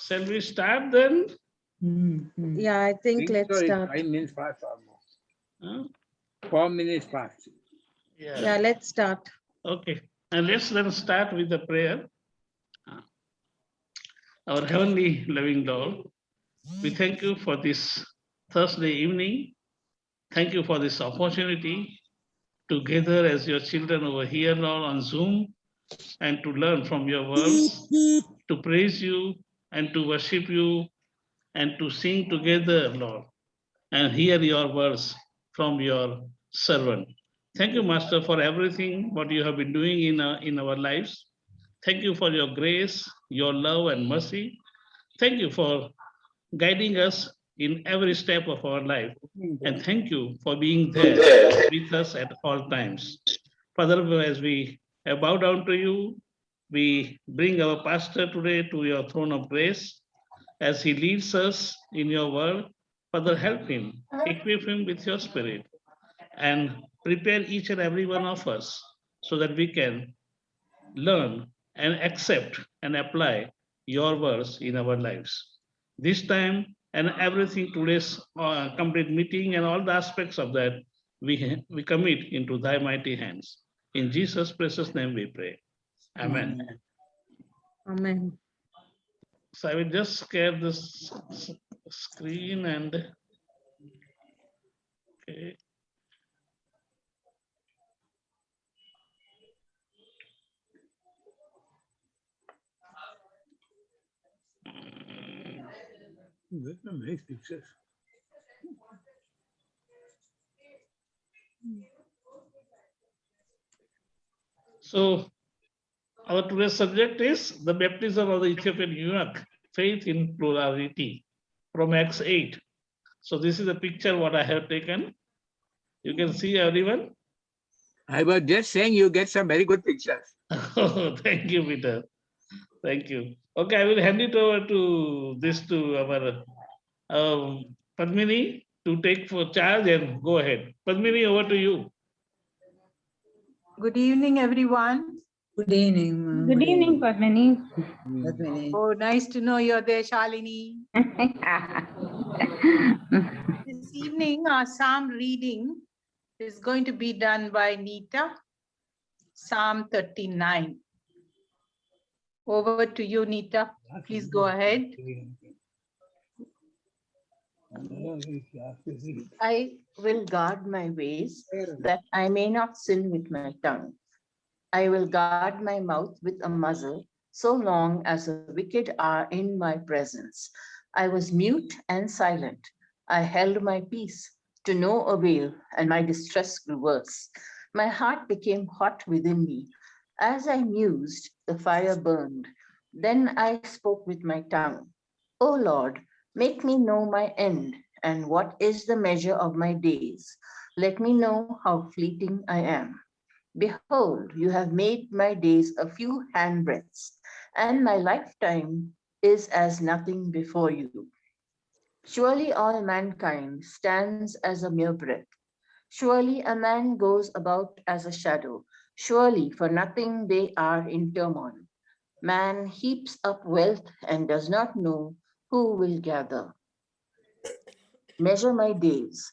Shall we start then? Yeah, I think let's start. 5 minutes past almost. Huh? 4 minutes past. Yeah, let's start. Okay. And let's then start with the prayer. Our heavenly loving Lord, we thank you for this Thursday evening. Thank you for this opportunity to gather as your children over here, Lord, on Zoom, and to learn from your words, to praise you and to worship you and to sing together, Lord, and hear your words from your servant. Thank you, Master, for everything what you have been doing in our lives. Thank you for your grace, your love and mercy. Thank you for guiding us in every step of our life. And thank you for being there with us at all times. Father, as we bow down to you, we bring our pastor today to your throne of grace as he leads us in your word. Father, help him, equip him with your spirit, and prepare each and every one of us so that we can learn and accept and apply your words in our lives. This time and everything today's complete meeting and all the aspects of that, we commit into thy mighty hands. In Jesus' precious name we pray. Amen. Amen. So I will just share this screen and okay. That's some nice pictures. So our today's subject is the baptism of the Ethiopian eunuch, faith in plurality, from Acts 8. So this is a picture what I have taken. You can see everyone. I was just saying you get some very good pictures. Oh, thank you, Peter. Thank you. Okay, I will hand it over to our Padmini to take for charge and go ahead. Padmini, over to you. Good evening, everyone. Good evening. Good evening, Padmini. Padmini. Oh, nice to know you're there, Shalini. This evening, our psalm reading is going to be done by Nita. Psalm 39. Over to you, Nita. Please go ahead. I will guard my ways that I may not sin with my tongue. I will guard my mouth with a muzzle so long as the wicked are in my presence. I was mute and silent. I held my peace to no avail, and my distress grew worse. My heart became hot within me. As I mused, the fire burned. Then I spoke with my tongue. O Lord, make me know my end, and what is the measure of my days. Let me know how fleeting I am. Behold, you have made my days a few handbreadths, and my lifetime is as nothing before you. Surely all mankind stands as a mere breath. Surely a man goes about as a shadow. Surely for nothing they are in turmoil. Man heaps up wealth and does not know who will gather. Measure my days.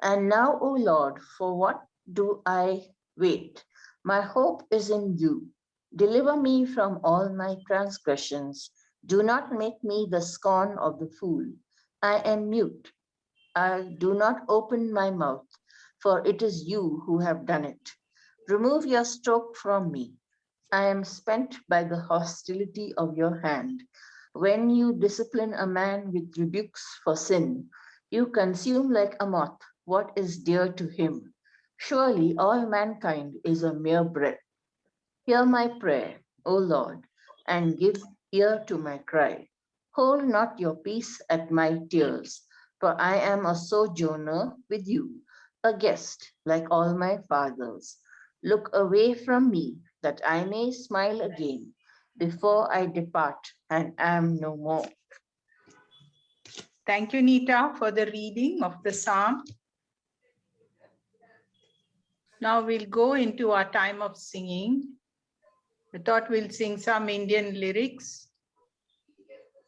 And now, O Lord, for what do I wait? My hope is in you. Deliver me from all my transgressions. Do not make me the scorn of the fool. I am mute. I do not open my mouth, for it is you who have done it. Remove your stroke from me. I am spent by the hostility of your hand. When you discipline a man with rebukes for sin, you consume like a moth what is dear to him. Surely all mankind is a mere breath. Hear my prayer, O Lord, and give ear to my cry. Hold not your peace at my tears, for I am a sojourner with you, a guest like all my fathers. Look away from me, that I may smile again, before I depart and am no more. Thank you, Nita, for the reading of the psalm. Now we'll go into our time of singing. I thought we'll sing some Indian lyrics.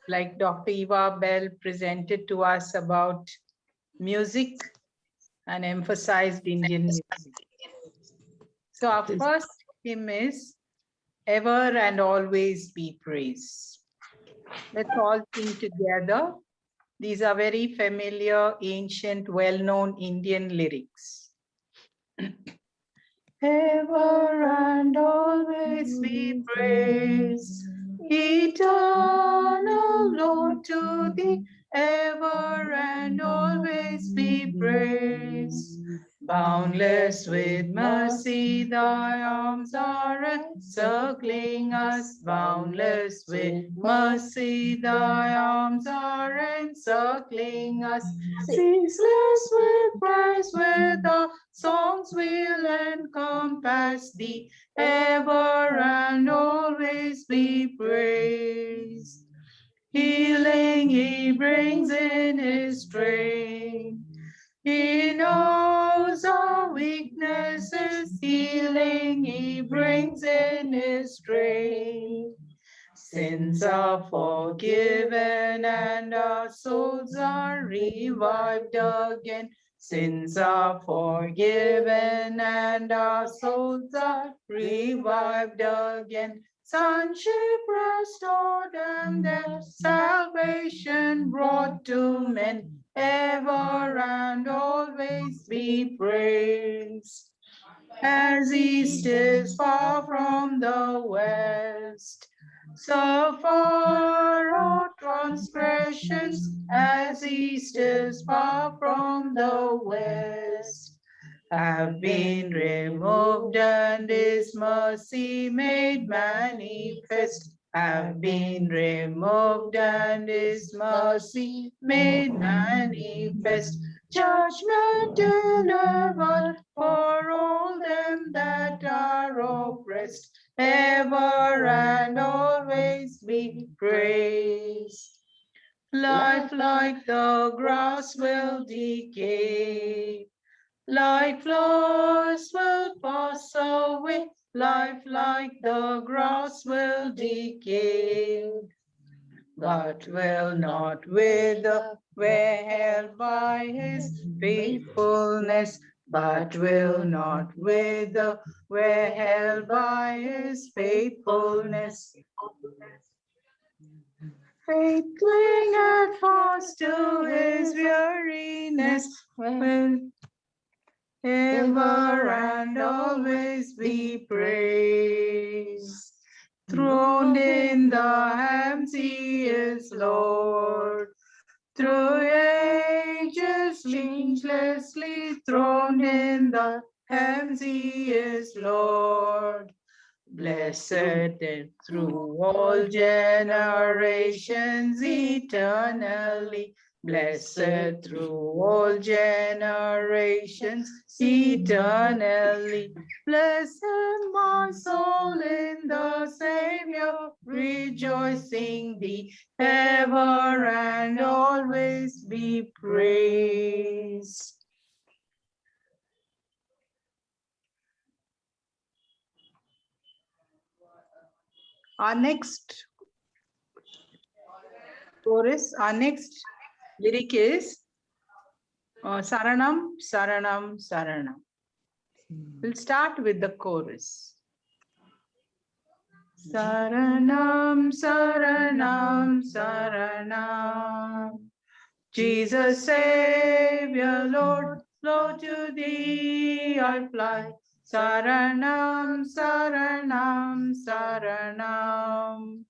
like Dr. Eva Bell presented to us about music and emphasized Indian music. So our first hymn is Ever and Always Be Praised. Let's all sing together. These are very familiar, ancient, well-known Indian lyrics. Ever and always be praised, eternal Lord, to thee, ever and always be praised. Boundless with mercy, thy arms are encircling us. Boundless with mercy, thy arms are encircling us. Ceaseless with praise, with our songs we'll encompass thee, ever and always be praised. Healing he brings in his train. He knows our weaknesses, healing he brings in his train. Sins are forgiven and our souls are revived again. Sins are forgiven and our souls are revived again. Sonship restored and their salvation brought to men, ever and always be praised. As east is far from the west, so far our transgressions, as east is far from the west, have been removed and his mercy made manifest. Have been removed and his mercy made manifest. Judgment delivered for all them that are oppressed, ever and always be praised. Life like the grass will decay, like flowers will pass away, life like the grass will decay, but will not wither, where held by his faithfulness, but will not wither, where held by his faithfulness. Faith clingeth fast to his weariness, will ever and always be praised. Throned in the heavens he is Lord, through ages changelessly throned in the heavens he is Lord. Blessed and through all generations eternally, blessed through all generations eternally. Bless my soul in the Savior, rejoicing thee, ever and always be praised. Our next chorus, our next lyric is Saranam, Saranam, Saranam. We'll start with the chorus. Saranam, Saranam, Saranam. Jesus, Savior, Lord, Lord, to thee I fly. Saranam, Saranam, Saranam.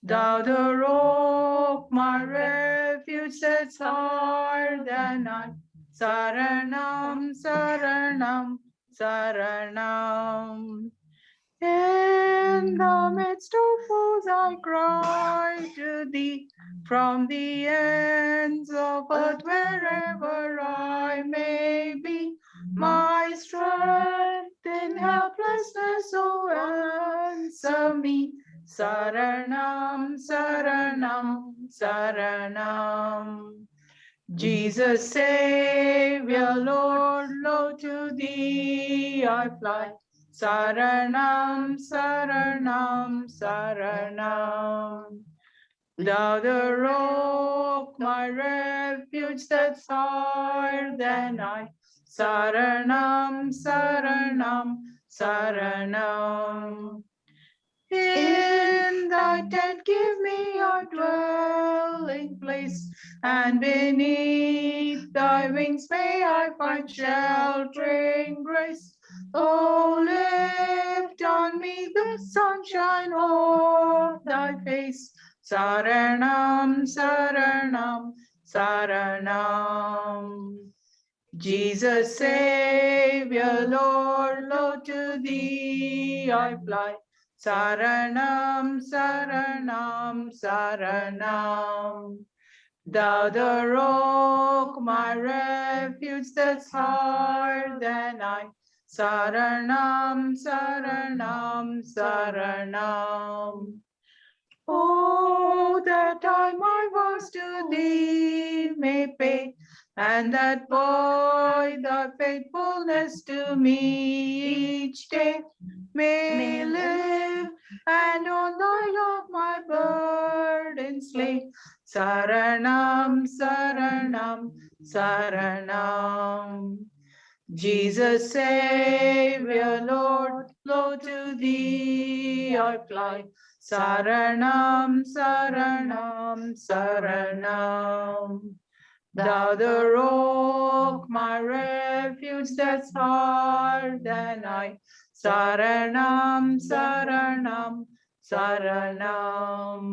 Thou the rock, my refuge, sets higher than I. Saranam, Saranam, Saranam. In the midst of foes I cry to thee, from the ends of earth, wherever I may be. My strength in helplessness, oh, answer me. Saranam, Saranam, Saranam. Jesus, Savior, Lord, Lord, to thee I fly. Saranam, Saranam, Saranam. Thou the rock, my refuge that's higher than I. Saranam, Saranam, Saranam. In thy tent give me a dwelling place, and beneath thy wings may I find sheltering grace. Oh, lift on me the sunshine of thy face. Saranam, Saranam, Saranam. Jesus, Savior, Lord, lo, to thee I fly. Saranam, Saranam, Saranam. Thou the rock, my refuge that's higher than I. Saranam, Saranam, Saranam. Oh, that I my vows to thee may pay, and that by thy faithfulness to me each day may live, and on thy love my burdens lay. Saranam, Saranam, Saranam. Jesus, Savior, Lord, lo, to thee I fly. Saranam, Saranam, Saranam. Thou the rock, my refuge that's higher than I. Saranam, Saranam, Saranam.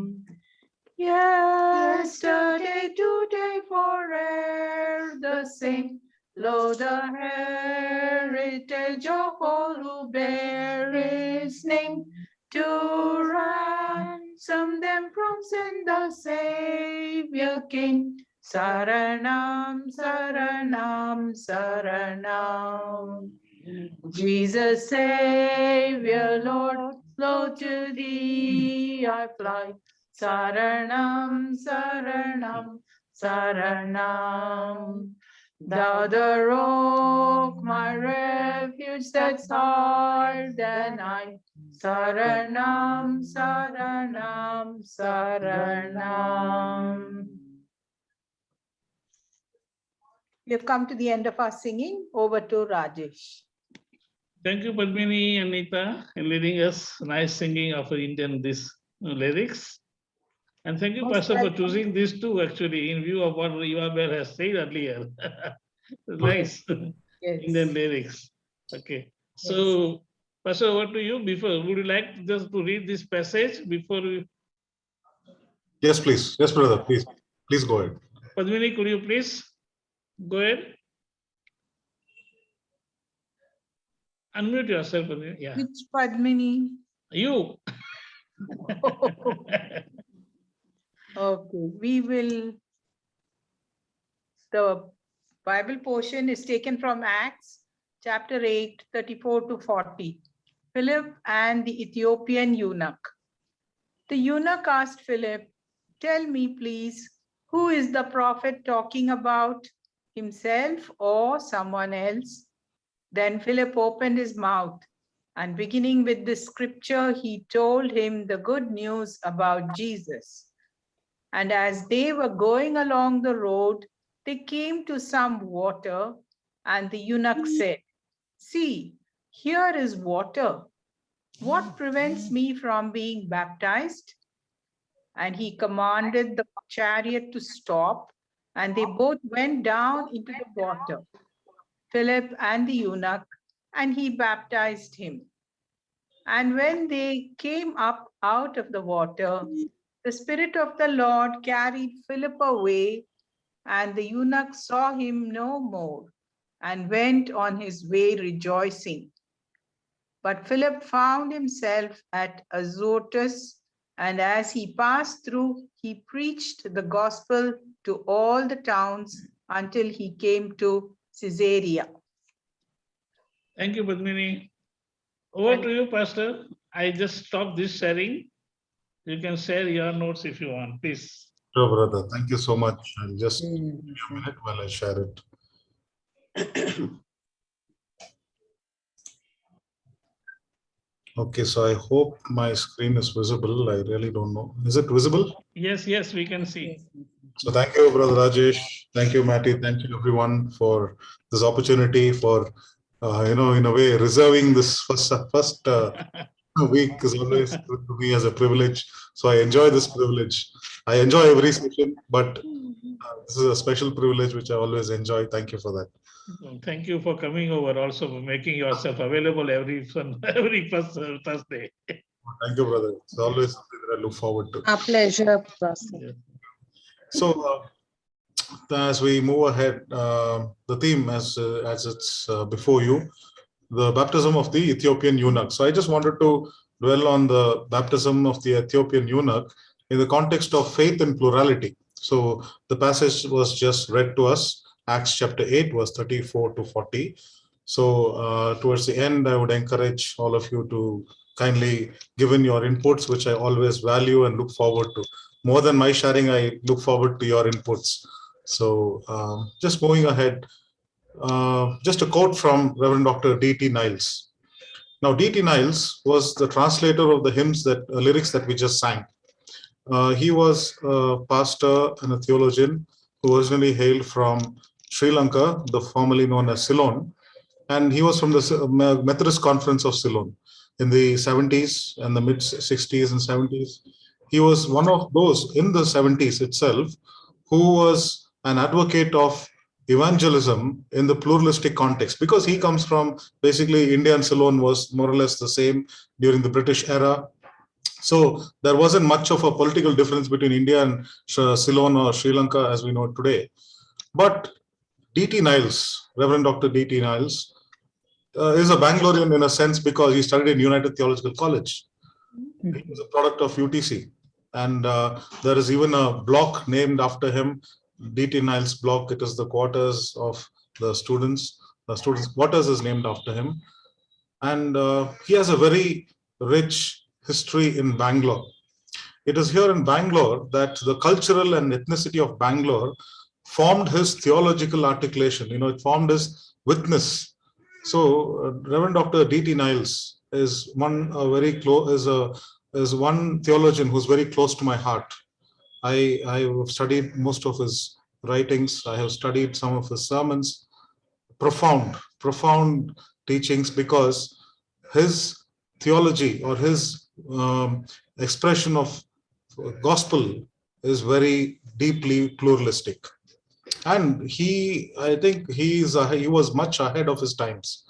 Yesterday, today, forever the same. Lo, the heritage of all who bear his name, to ransom them from sin the Savior came. Saranam, Saranam, Saranam. Jesus, Savior, Lord, lo, to thee I fly. Saranam, Saranam, Saranam. Thou the rock, my refuge that's higher than I. Saranam, Saranam, Saranam. We have come to the end of our singing. Over to Rajesh. Thank you, Padmini and Anita, in leading us nice singing of Indian this lyrics. And thank you, Most Pastor, for welcome. choosing these two actually in view of what Yuval has said earlier. Nice Yes. Indian lyrics. Okay. So, Pastor, over to you. Before, would you like just to read this passage before we? Yes, please. Yes, brother. Please. Please go ahead. Padmini, could you please go ahead? Unmute yourself, Padmini. Yeah. Which Padmini? You. Okay, we will. The Bible portion is taken from Acts chapter 8, 34 to 40. Philip and the Ethiopian eunuch. The eunuch asked Philip, "Tell me, please, who is the prophet talking about, himself or someone else?" Then Philip opened his mouth, and beginning with the scripture, he told him the good news about Jesus. And as they were going along the road, they came to some water, and the eunuch said, "See, here is water. What prevents me from being baptized?" And he commanded the chariot to stop, and they both went down into the water, Philip and the eunuch, and he baptized him. And when they came up out of the water, the Spirit of the Lord carried Philip away, and the eunuch saw him no more, and went on his way rejoicing. But Philip found himself at Azotus, and as he passed through, he preached the gospel to all the towns until he came to Caesarea. Thank you, Padmini. Over to you, Pastor. I just stopped this sharing. You can share your notes if you want, please. Sure, brother. Thank you so much. I'll just give you a minute while I share it. Okay, so I hope my screen is visible. I really don't know. Is it visible? Yes, yes, we can see. So thank you, Brother Rajesh. Thank you, Matty. Thank you, everyone, for this opportunity, for, in a way, reserving this first week is always good to me as a privilege. So I enjoy this privilege. I enjoy every session, but this is a special privilege which I always enjoy. Thank you for that. Thank you for coming over, also for making yourself available every first Thursday. Thank you, brother. It's always something that I look forward to. Our pleasure, Pastor. So, as we move ahead, the theme as it's before you, the baptism of the Ethiopian eunuch. So I just wanted to dwell on the baptism of the Ethiopian eunuch in the context of faith and plurality. So the passage was just read to us, Acts chapter 8, verse 34 to 40. So towards the end, I would encourage all of you to kindly give in your inputs, which I always value and look forward to. More than my sharing, I look forward to your inputs. So just moving ahead, just a quote from Reverend Dr. D.T. Niles. Now, D.T. Niles was the translator of the hymns lyrics that we just sang. He was a pastor and a theologian who originally hailed from Sri Lanka, the formerly known as Ceylon, and he was from the Methodist Conference of Ceylon in the 70s and the mid 60s and 70s. He was one of those in the 70s itself who was an advocate of evangelism in the pluralistic context, because he comes from basically India and Ceylon was more or less the same during the British era. So there wasn't much of a political difference between India and Ceylon or Sri Lanka as we know it today. But D.T. Niles, Reverend Dr. D.T. Niles, is a Bangalorean in a sense because he studied in United Theological College. He was a product of UTC. And there is even a block named after him, D.T. Niles block. It is the quarters of the students. The students' quarters is named after him. And he has a very rich history in Bangalore. It is here in Bangalore that the cultural and ethnicity of Bangalore formed his theological articulation. It formed his witness. So Reverend Dr. D.T. Niles is one theologian who's very close to my heart. I have studied most of his writings. I have studied some of his sermons. Profound teachings, because his theology or his expression of gospel is very deeply pluralistic. And I think he was much ahead of his times.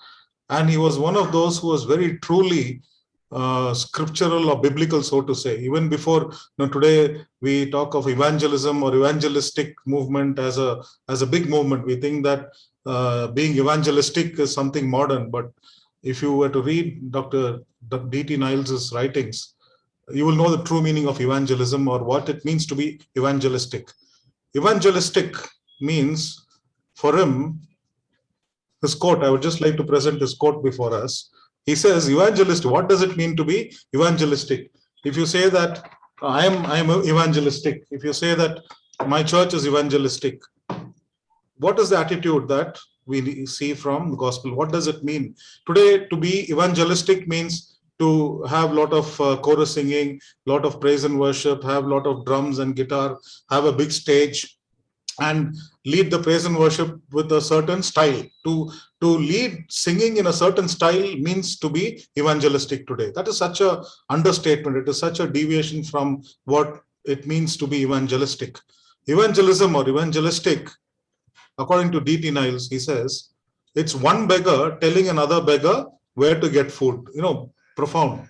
And he was one of those who was very truly scriptural or biblical, so to say. Even before, today we talk of evangelism or evangelistic movement as a big movement. We think that being evangelistic is something modern. But if you were to read Dr. D.T. Niles' writings, you will know the true meaning of evangelism or what it means to be evangelistic. Evangelistic means, for him, his quote, I would just like to present his quote before us. He says, evangelist, what does it mean to be evangelistic? If you say that I am evangelistic, if you say that my church is evangelistic, what is the attitude that we see from the gospel? What does it mean? Today, to be evangelistic means to have a lot of chorus singing, lot of praise and worship, have a lot of drums and guitar, have a big stage, and lead the praise and worship with a certain style. To lead singing in a certain style means to be evangelistic today. That is such an understatement. It is such a deviation from what it means to be evangelistic. Evangelism or evangelistic, according to D.T. Niles, he says, it's one beggar telling another beggar where to get food. Profound.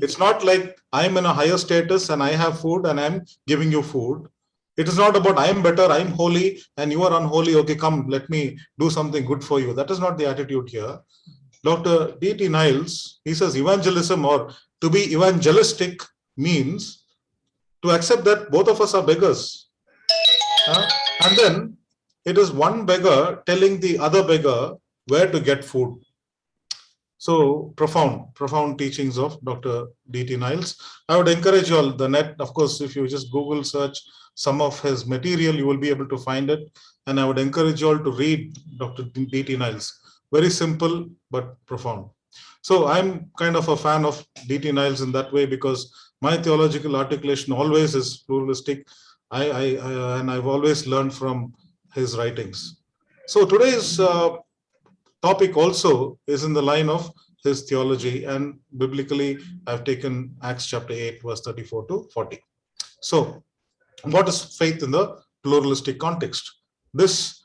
It's not like I'm in a higher status and I have food and I'm giving you food. It is not about I'm better, I'm holy, and you are unholy. Okay, come, let me do something good for you. That is not the attitude here. Dr. D.T. Niles, he says evangelism or to be evangelistic means to accept that both of us are beggars. And then it is one beggar telling the other beggar where to get food. So profound teachings of Dr. D.T. Niles. I would encourage you all, the net, of course, if you just Google search some of his material, you will be able to find it. And I would encourage you all to read Dr. D.T. Niles. Very simple, but profound. So I'm kind of a fan of D.T. Niles in that way, because my theological articulation always is pluralistic. And I've always learned from his writings. So today's topic also is in the line of his theology, and biblically I've taken Acts chapter 8 verse 34 to 40. So what is faith in the pluralistic context? This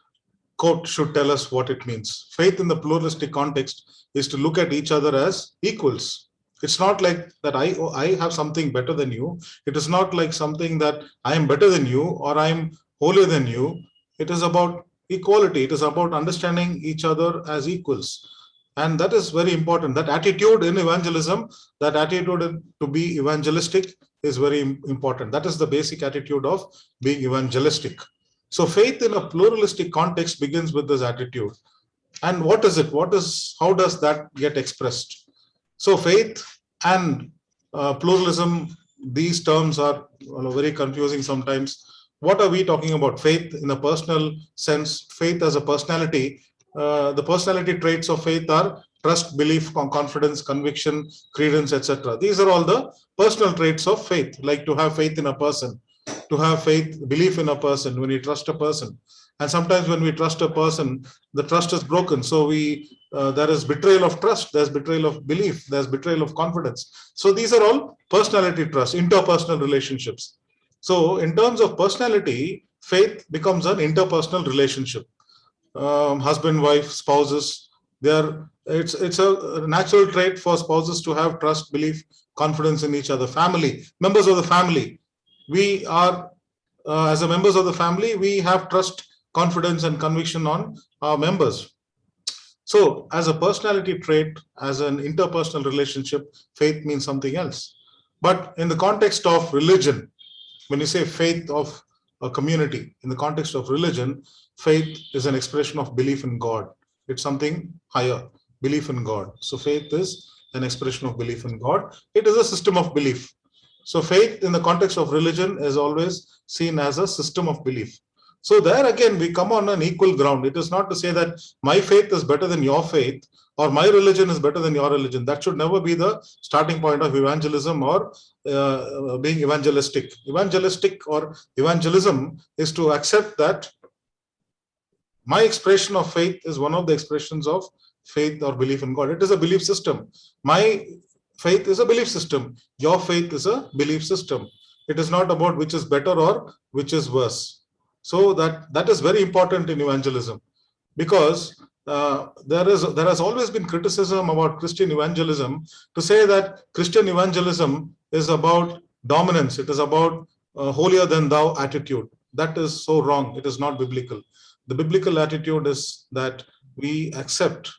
quote should tell us what it means. Faith in the pluralistic context is to look at each other as equals. It's not like that I have something better than you. It is not like something that I am better than you or I am holier than you. It is about equality. It is about understanding each other as equals. And that is very important. That attitude in evangelism, that attitude to be evangelistic is very important. That is the basic attitude of being evangelistic. So faith in a pluralistic context begins with this attitude. And what is it? How does that get expressed? So faith and pluralism, these terms are very confusing sometimes. What are we talking about? Faith in a personal sense, faith as a personality. The personality traits of faith are trust, belief, confidence, conviction, credence, etc. These are all the personal traits of faith, like to have faith in a person, to have faith, belief in a person, when you trust a person. And sometimes when we trust a person, the trust is broken. So there is betrayal of trust, there's betrayal of belief, there's betrayal of confidence. So these are all personality trust, interpersonal relationships. So in terms of personality, faith becomes an interpersonal relationship. Husband, wife, spouses, it's a natural trait for spouses to have trust, belief, confidence in each other. Family, members of the family, we are, as a members of the family, we have trust, confidence, and conviction on our members. So as a personality trait, as an interpersonal relationship, faith means something else. But in the context of religion, when you say faith of a community, in the context of religion, faith is an expression of belief in God. It's something higher, belief in God. So faith is an expression of belief in God. It is a system of belief. So faith in the context of religion is always seen as a system of belief. So there again, we come on an equal ground. It is not to say that my faith is better than your faith or my religion is better than your religion. That should never be the starting point of evangelism or being evangelistic. Evangelistic or evangelism is to accept that my expression of faith is one of the expressions of faith or belief in God. It is a belief system. My faith is a belief system. Your faith is a belief system. It is not about which is better or which is worse. So that is very important in evangelism, because there has always been criticism about Christian evangelism to say that Christian evangelism is about dominance. It is about holier than thou attitude. That is so wrong. It is not biblical. The biblical attitude is that we accept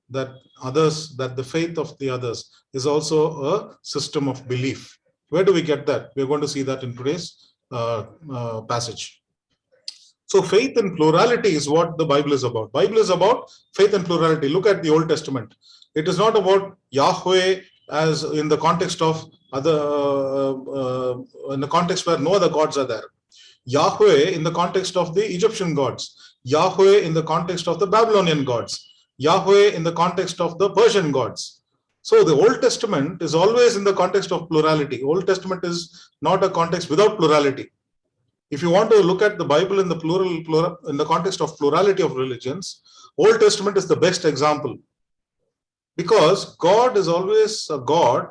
that the faith of the others is also a system of belief. Where do we get that? We're going to see that in today's passage. So faith and plurality is what the Bible is about. Bible is about faith and plurality. Look at the Old Testament. It is not about Yahweh as in the context of in the context where no other gods are there. Yahweh in the context of the Egyptian gods. Yahweh in the context of the Babylonian gods. Yahweh in the context of the Persian gods. So the Old Testament is always in the context of plurality. Old Testament is not a context without plurality. If you want to look at the Bible in the in the context of plurality of religions, Old Testament is the best example, because God is always a God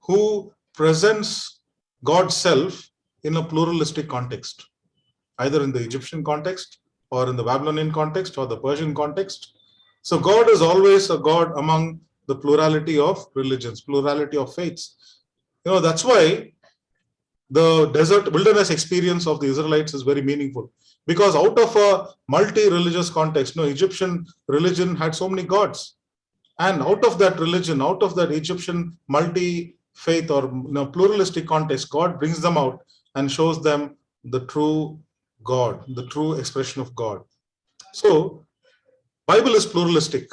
who presents God's self in a pluralistic context, either in the Egyptian context or in the Babylonian context or the Persian context. So God is always a God among the plurality of religions, plurality of faiths. That's why the desert wilderness experience of the Israelites is very meaningful, because out of a multi-religious context, Egyptian religion had so many gods, and out of that religion, out of that Egyptian multi-faith or pluralistic context, God brings them out and shows them the true God, the true expression of God. So Bible is pluralistic.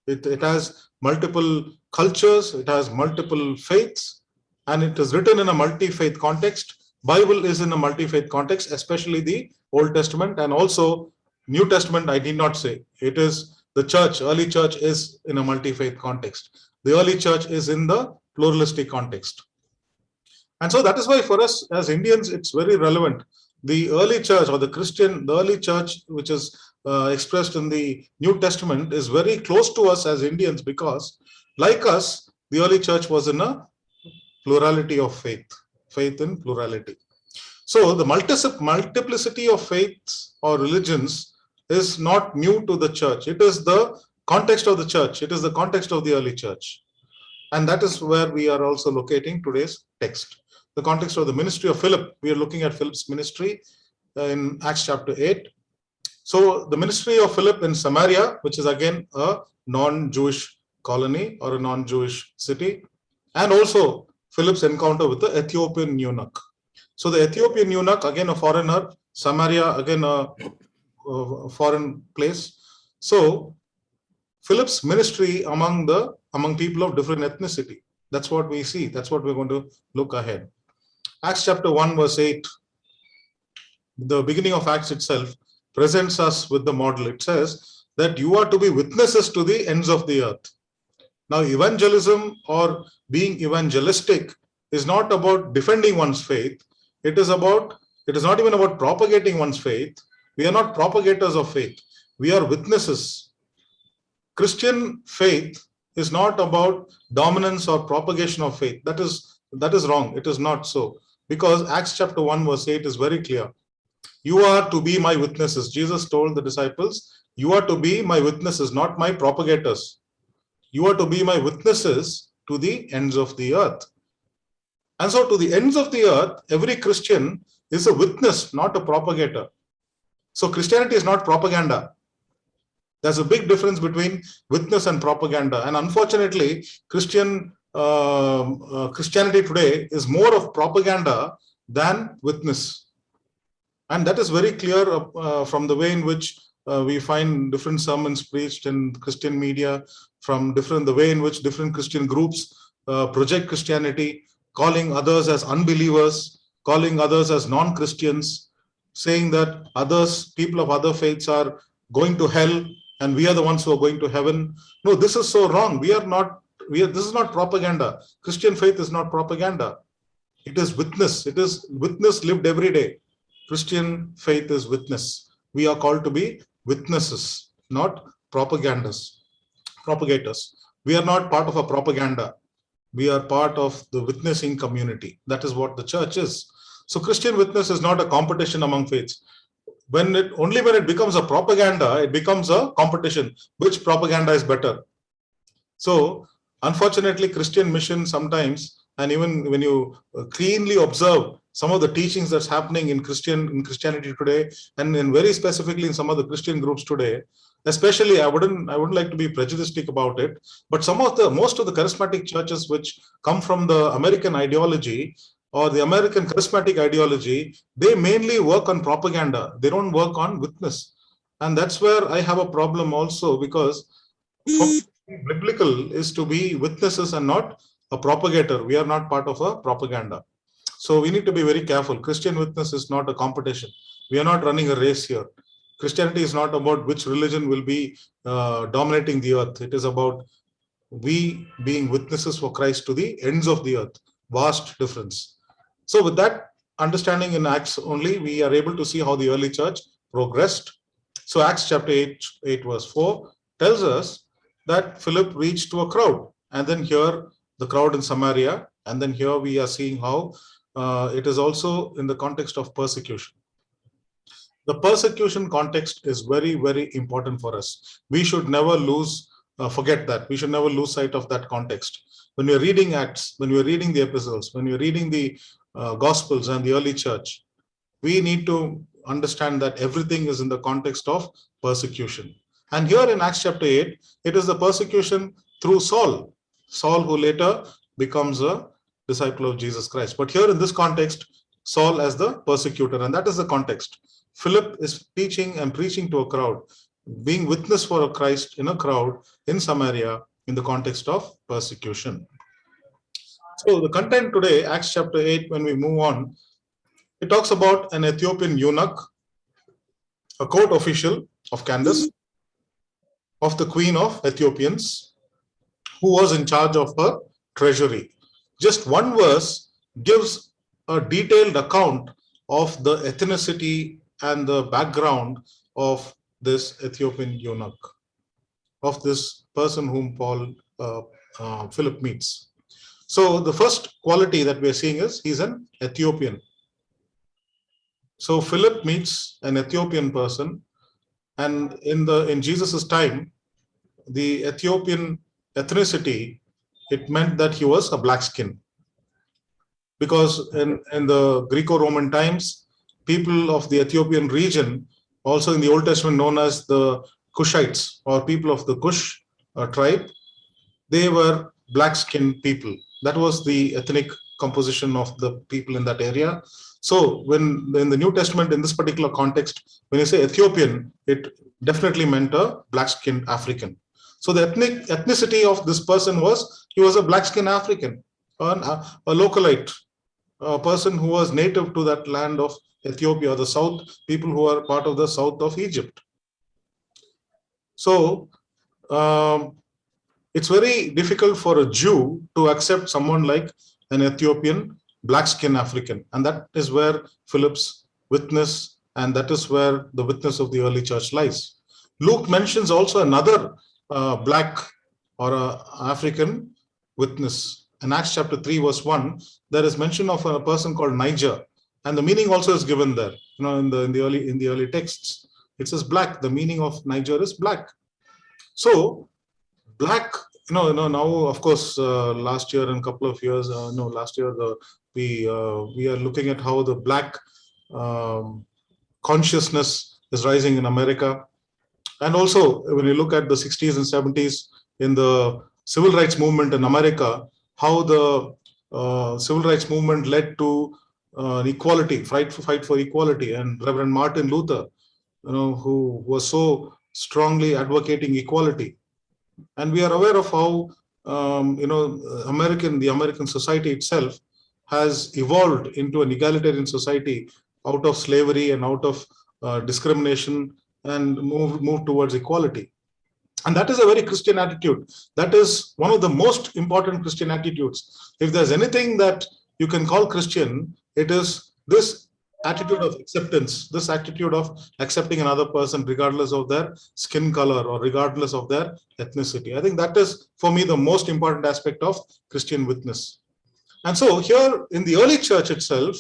It has multiple cultures, it has multiple faiths, and it is written in a multi-faith context. Bible is in a multi-faith context, especially the Old Testament, and also New Testament, I did not say. It is the church, early church is in a multi-faith context. The early church is in the pluralistic context. And so that is why for us as Indians, it's very relevant. The early church or the early church, which is expressed in the New Testament, is very close to us as Indians because, like us, the early church was in a plurality of faith in plurality. So the multiplicity of faiths or religions is not new to the church. It is the context of the church. It is the context of the early church. And that is where we are also locating today's text. The context of the ministry of Philip. We are looking at Philip's ministry in Acts chapter 8. So the ministry of Philip in Samaria, which is again a non-Jewish colony or a non-Jewish city, and also Philip's encounter with the Ethiopian eunuch. So the Ethiopian eunuch, again a foreigner, Samaria, again a foreign place. So Philip's ministry among people of different ethnicity. That's what we see. That's what we're going to look ahead. Acts chapter 1 verse 8, the beginning of Acts itself presents us with the model. It says that you are to be witnesses to the ends of the earth. Now, evangelism or being evangelistic is not about defending one's faith. It is not even about propagating one's faith. We are not propagators of faith. We are witnesses. Christian faith is not about dominance or propagation of faith. That is wrong. It is not so. Because Acts chapter 1 verse 8 is very clear. You are to be my witnesses. Jesus told the disciples, you are to be my witnesses, not my propagators. You are to be my witnesses to the ends of the earth. And so to the ends of the earth, every Christian is a witness, not a propagator. So Christianity is not propaganda. There's a big difference between witness and propaganda. And unfortunately, Christianity today is more of propaganda than witness. And that is very clear from the way in which we find different sermons preached in Christian media, from the way in which different Christian groups project Christianity, calling others as unbelievers, calling others as non-Christians, saying that people of other faiths are going to hell and we are the ones who are going to heaven. No, this is so wrong. This is not propaganda. Christian faith is not propaganda. It is witness. It is witness lived every day. Christian faith is witness. We are called to be witnesses, not propagators. We are not part of a propaganda. We are part of the witnessing community. That is what the church is. So Christian witness is not a competition among faiths. Only when it becomes a propaganda, it becomes a competition. Which propaganda is better? So unfortunately, Christian mission sometimes, and even when you cleanly observe some of the teachings that's happening in Christianity today, and very specifically in some of the Christian groups today, especially I wouldn't like to be prejudiced about it, but most of the charismatic churches which come from the American ideology or the American charismatic ideology, they mainly work on propaganda. They don't work on witness. And that's where I have a problem also, because biblical is to be witnesses and not a propagator. We are not part of a propaganda. So we need to be very careful. Christian witness is not a competition. We are not running a race here. Christianity is not about which religion will be dominating the earth. It is about we being witnesses for Christ to the ends of the earth. Vast difference. So with that understanding in Acts only, we are able to see how the early church progressed. So Acts chapter 8 verse 4 tells us that Philip reached to a crowd, and then here the crowd in Samaria, and then here we are seeing how it is also in the context of persecution. The persecution context is very, very important for us. We should never forget that. We should never lose sight of that context. When we're reading Acts, when we're reading the epistles, when we're reading the Gospels and the early church, we need to understand that everything is in the context of persecution. And here in Acts chapter 8, it is the persecution through Saul. Saul, who later becomes a disciple of Jesus Christ. But here in this context, Saul as the persecutor, and that is the context. Philip is teaching and preaching to a crowd, being witness for a Christ in a crowd in Samaria in the context of persecution. So the content today, Acts chapter 8, when we move on, it talks about an Ethiopian eunuch, a court official of Candace, of the queen of Ethiopians, who was in charge of her treasury. Just one verse gives a detailed account of the ethnicity and the background of this Ethiopian eunuch, of this person whom Philip meets. So the first quality that we are seeing is he's an Ethiopian. So Philip meets an Ethiopian person, and in Jesus's time, the Ethiopian ethnicity, it meant that he was a black skin. Because in the Greco-Roman times, people of the Ethiopian region, also in the Old Testament known as the Cushites or people of the Cush tribe, they were black-skinned people. That was the ethnic composition of the people in that area. So when in the New Testament, in this particular context, when you say Ethiopian, it definitely meant a black-skinned African. So the ethnicity of this person was, he was a black-skinned African, a localite, a person who was native to that land of Ethiopia, the south, people who are part of the south of Egypt. So it's very difficult for a Jew to accept someone like an Ethiopian black-skinned African. And that is where Philip's witness, and that is where the witness of the early church lies. Luke mentions also another black or African witness. In Acts chapter 3, verse 1, there is mention of a person called Niger. And the meaning also is given there. You know, in the early texts, it says black. The meaning of Niger is black. So black, now of course, last year and a couple of years, last year we are looking at how the black consciousness is rising in America. And also, when you look at the 60s and 70s in the civil rights movement in America, how the civil rights movement led to equality, fight for equality. And Reverend Martin Luther, who was so strongly advocating equality. And we are aware of how, the American society itself has evolved into an egalitarian society out of slavery and out of discrimination, and move towards equality. And that is a very Christian attitude. That is one of the most important Christian attitudes. If there's anything that you can call Christian, it is this attitude of acceptance, this attitude of accepting another person regardless of their skin color or regardless of their ethnicity. I think that is, for me, the most important aspect of Christian witness. And so here in the early church itself,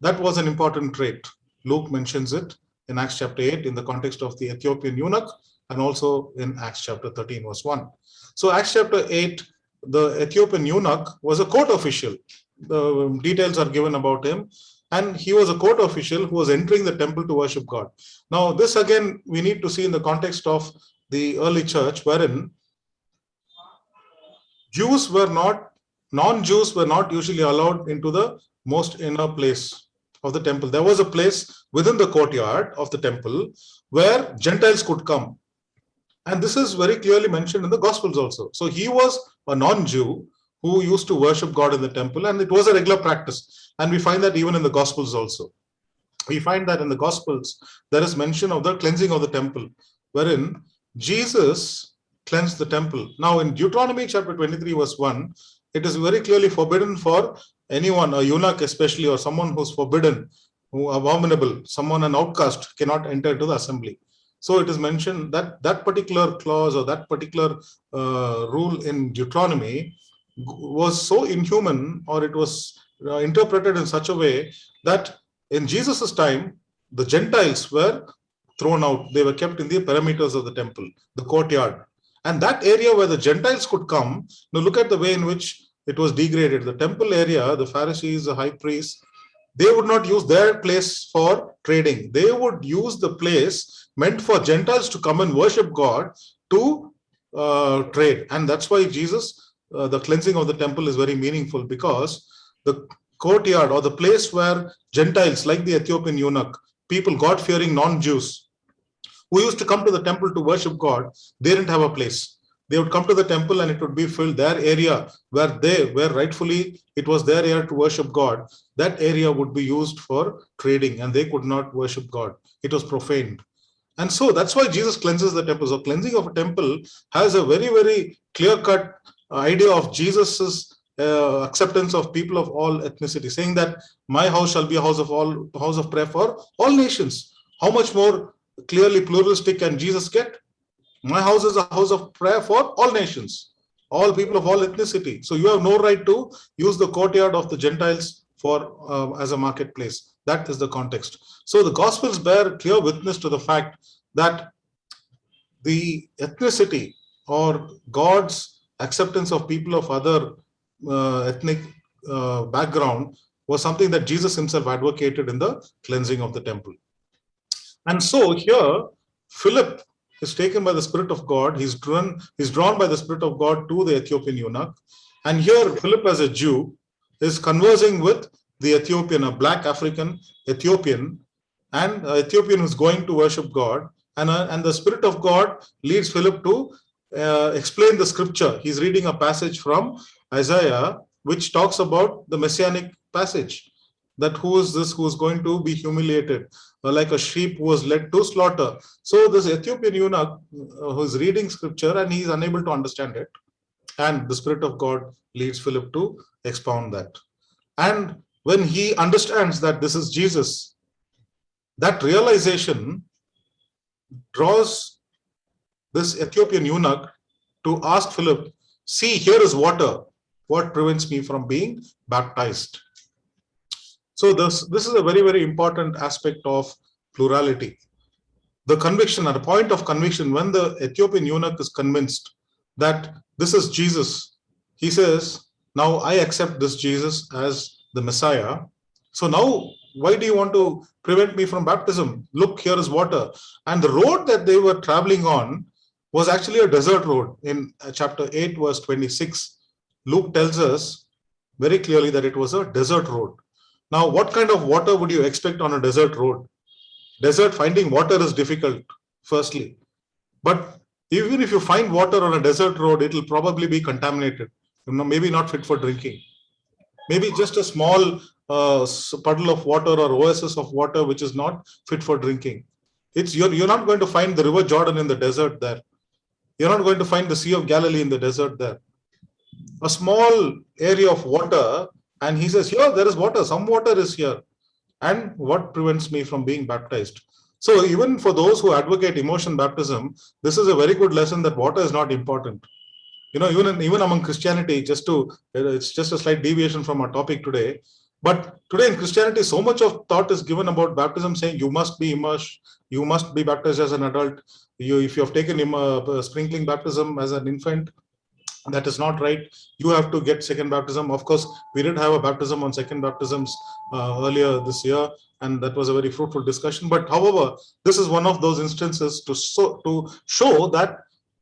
that was an important trait. Luke mentions it in Acts chapter 8 in the context of the Ethiopian eunuch, and also in Acts chapter 13, verse 1. So Acts chapter 8, the Ethiopian eunuch was a court official. The details are given about him. And he was a court official who was entering the temple to worship God. Now, this again, we need to see in the context of the early church, wherein non-Jews were not usually allowed into the most inner place of the temple. There was a place within the courtyard of the temple where Gentiles could come. And this is very clearly mentioned in the Gospels also. So he was a non-Jew who used to worship God in the temple, and it was a regular practice. And we find that even in the Gospels also. We find that in the Gospels, there is mention of the cleansing of the temple, wherein Jesus cleansed the temple. Now in Deuteronomy chapter 23, verse 1, it is very clearly forbidden for anyone, a eunuch especially, or someone who's forbidden, who abominable, someone an outcast, cannot enter into the assembly. So it is mentioned that that particular clause or that particular rule in Deuteronomy was so inhuman, or it was interpreted in such a way that in Jesus's time, the Gentiles were thrown out. They were kept in the perimeters of the temple, the courtyard. And that area where the Gentiles could come, now look at the way in which it was degraded. The temple area, the Pharisees, the high priests, they would not use their place for trading. They would use the place meant for Gentiles to come and worship God to trade. And that's why Jesus, the cleansing of the temple is very meaningful, because the courtyard or the place where Gentiles like the Ethiopian eunuch, people, God-fearing non-Jews who used to come to the temple to worship God, they didn't have a place. They would come to the temple and it would be filled, their area where rightfully it was their area to worship God, that area would be used for trading, and they could not worship God. It was profaned. And so that's why Jesus cleanses the temple. So cleansing of a temple has a very, very clear-cut idea of Jesus's acceptance of people of all ethnicity, saying that my house shall be a house of prayer for all nations. How much more clearly pluralistic can Jesus get? My house is a house of prayer for all nations, all people of all ethnicity. So you have no right to use the courtyard of the Gentiles for as a marketplace. That is the context. So the Gospels bear clear witness to the fact that the ethnicity or God's acceptance of people of other ethnic background was something that Jesus himself advocated in the cleansing of the temple. And so here, Philip is taken by the Spirit of God. He's drawn by the Spirit of God to the Ethiopian eunuch. And here, Philip, as a Jew, is conversing with the Ethiopian, a black African Ethiopian, and an Ethiopian who's going to worship God. And the Spirit of God leads Philip to explain the scripture. He's reading a passage from Isaiah, which talks about the messianic passage, that who is this who is going to be humiliated, like a sheep who was led to slaughter. So this Ethiopian eunuch who is reading scripture and he is unable to understand it. And the Spirit of God leads Philip to expound that. And when he understands that this is Jesus, that realization draws this Ethiopian eunuch to ask Philip, see, here is water. What prevents me from being baptized? So this is a very, very important aspect of plurality. The conviction, at a point of conviction, when the Ethiopian eunuch is convinced that this is Jesus, he says, now I accept this Jesus as the Messiah. So now, why do you want to prevent me from baptism? Look, here is water. And the road that they were traveling on was actually a desert road. In chapter 8, verse 26, Luke tells us very clearly that it was a desert road. Now, what kind of water would you expect on a desert road? Desert, finding water is difficult, firstly. But even if you find water on a desert road, it will probably be contaminated. Maybe not fit for drinking. Maybe just a small puddle of water or oasis of water which is not fit for drinking. You're not going to find the River Jordan in the desert there. You're not going to find the Sea of Galilee in the desert there. A small area of water, and he says, here, there is water. Some water is here. And what prevents me from being baptized? So even for those who advocate immersion baptism, this is a very good lesson that water is not important. Even among Christianity, it's just a slight deviation from our topic today. But today in Christianity, so much of thought is given about baptism, saying you must be immersed, you must be baptized as an adult. If you have taken sprinkling baptism as an infant, that is not right. You have to get second baptism. Of course, we did have a baptism on second baptisms earlier this year, and that was a very fruitful discussion. But however, this is one of those instances to show that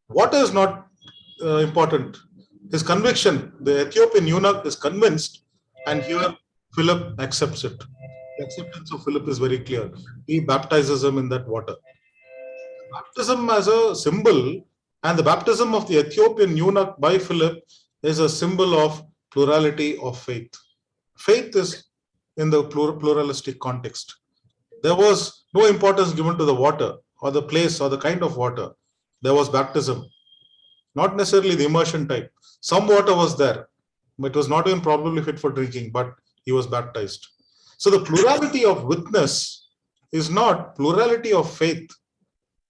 water is not important. His conviction, the Ethiopian eunuch is convinced, and here Philip accepts it. The acceptance of Philip is very clear. He baptizes him in that water. Baptism as a symbol, and the baptism of the Ethiopian eunuch by Philip is a symbol of plurality of faith. Faith is in the pluralistic context. There was no importance given to the water or the place or the kind of water. There was baptism, not necessarily the immersion type. Some water was there, but it was not even probably fit for drinking, but he was baptized. So the plurality of witness is not plurality of faith.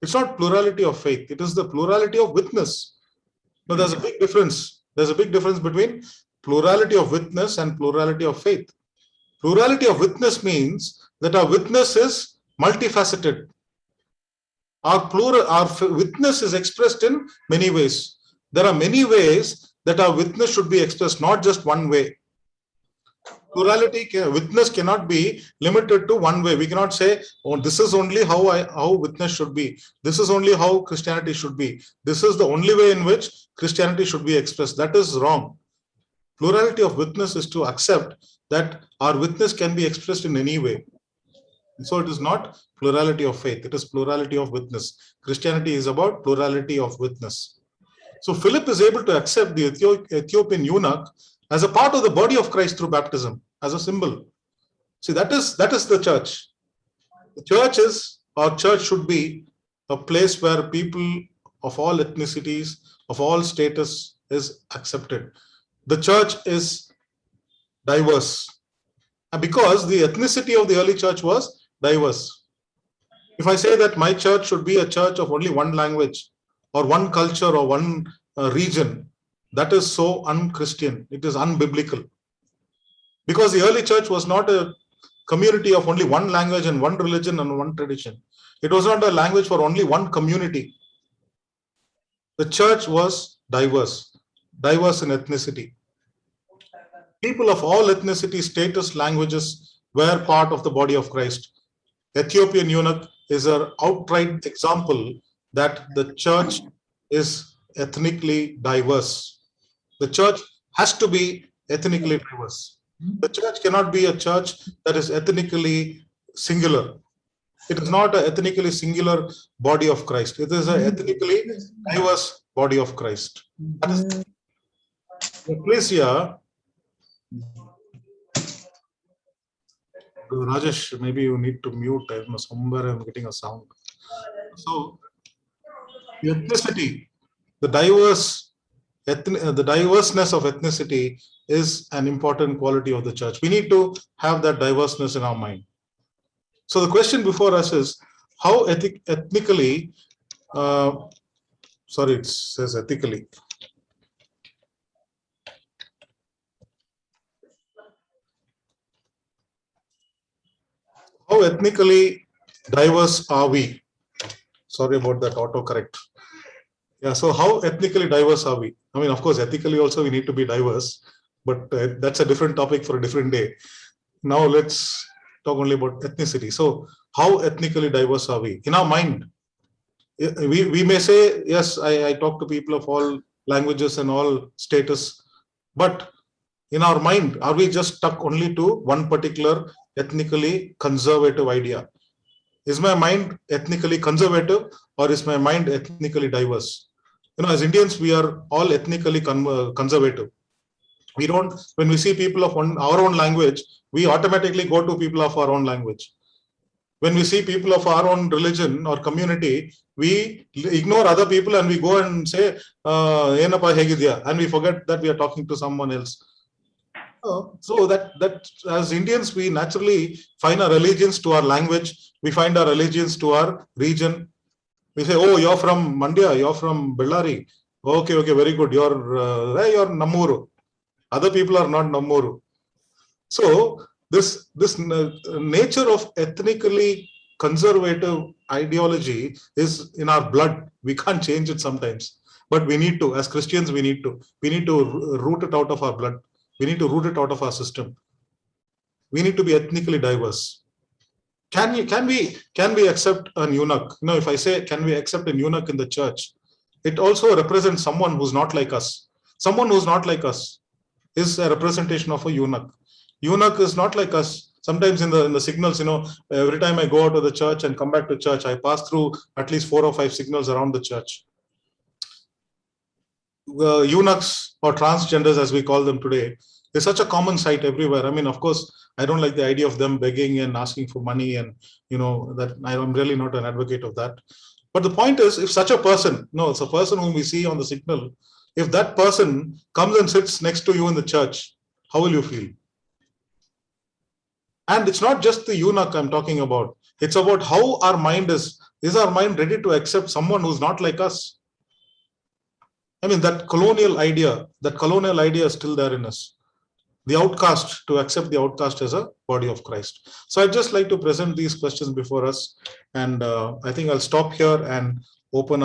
It's not plurality of faith. It is the plurality of witness. Now, there's a big difference. There's a big difference between plurality of witness and plurality of faith. Plurality of witness means that our witness is multifaceted. Our witness is expressed in many ways. There are many ways that our witness should be expressed, not just one way. Plurality, witness cannot be limited to one way. We cannot say, oh, this is only how witness should be. This is only how Christianity should be. This is the only way in which Christianity should be expressed. That is wrong. Plurality of witness is to accept that our witness can be expressed in any way. So it is not plurality of faith. It is plurality of witness. Christianity is about plurality of witness. So Philip is able to accept the Ethiopian eunuch as a part of the body of Christ through baptism, as a symbol. See, that is the church. The church should be a place where people of all ethnicities, of all status is accepted. The church is diverse. And because the ethnicity of the early church was diverse. If I say that my church should be a church of only one language or one culture or one region, that is so un-Christian. It is unbiblical. Because the early church was not a community of only one language and one religion and one tradition. It was not a language for only one community. The church was diverse, diverse in ethnicity. People of all ethnicity, status, languages were part of the body of Christ. Ethiopian eunuch is an outright example that the church is ethnically diverse. The church has to be ethnically diverse. The church cannot be a church that is ethnically singular. It is not an ethnically singular body of Christ. It is an ethnically diverse body of Christ. That is the ecclesia. Rajesh, maybe you need to mute. I don't know, somewhere I'm getting a sound. So, the ethnicity, the diverseness of ethnicity is an important quality of the church. We need to have that diverseness in our mind. So the question before us is how ethnically, sorry, it says ethically. How ethnically diverse are we? Sorry about that autocorrect. Yeah, so how ethnically diverse are we? I mean, of course, ethically also we need to be diverse, but that's a different topic for a different day. Now let's talk only about ethnicity. So how ethnically diverse are we? In our mind, we may say, yes, I talk to people of all languages and all status, but in our mind, are we just stuck only to one particular ethnically conservative idea? Is my mind ethnically conservative or is my mind ethnically diverse? As Indians, we are all ethnically conservative. We don't, when we see people of our own language, we automatically go to people of our own language. When we see people of our own religion or community, we ignore other people and we go and say, and we forget that we are talking to someone else. So that as Indians, we naturally find our allegiance to our language. We find our allegiance to our region. We say, oh, you're from Mandya, you're from Bellary. Okay, very good. You're Nammuru. Other people are not Nammuru. So this nature of ethnically conservative ideology is in our blood. We can't change it sometimes, but we need to. As Christians, we need to root it out of our blood. We need to root it out of our system. We need to be ethnically diverse. Can we accept an eunuch? If I say, can we accept an eunuch in the church? It also represents someone who's not like us. Someone who's not like us is a representation of a eunuch. Eunuch is not like us. Sometimes in the signals, every time I go out of the church and come back to church, I pass through at least 4 or 5 signals around the church. Eunuchs or transgenders, as we call them today, is such a common sight everywhere. I mean, of course, I don't like the idea of them begging and asking for money, and that I'm really not an advocate of that. But the point is, if such a person, it's a person whom we see on the signal, if that person comes and sits next to you in the church, how will you feel? And it's not just the eunuch I'm talking about. It's about how our mind is. Is our mind ready to accept someone who's not like us? I mean, that colonial idea is still there in us. The outcast, to accept the outcast as a body of Christ. So I'd just like to present these questions before us. And I think I'll stop here and open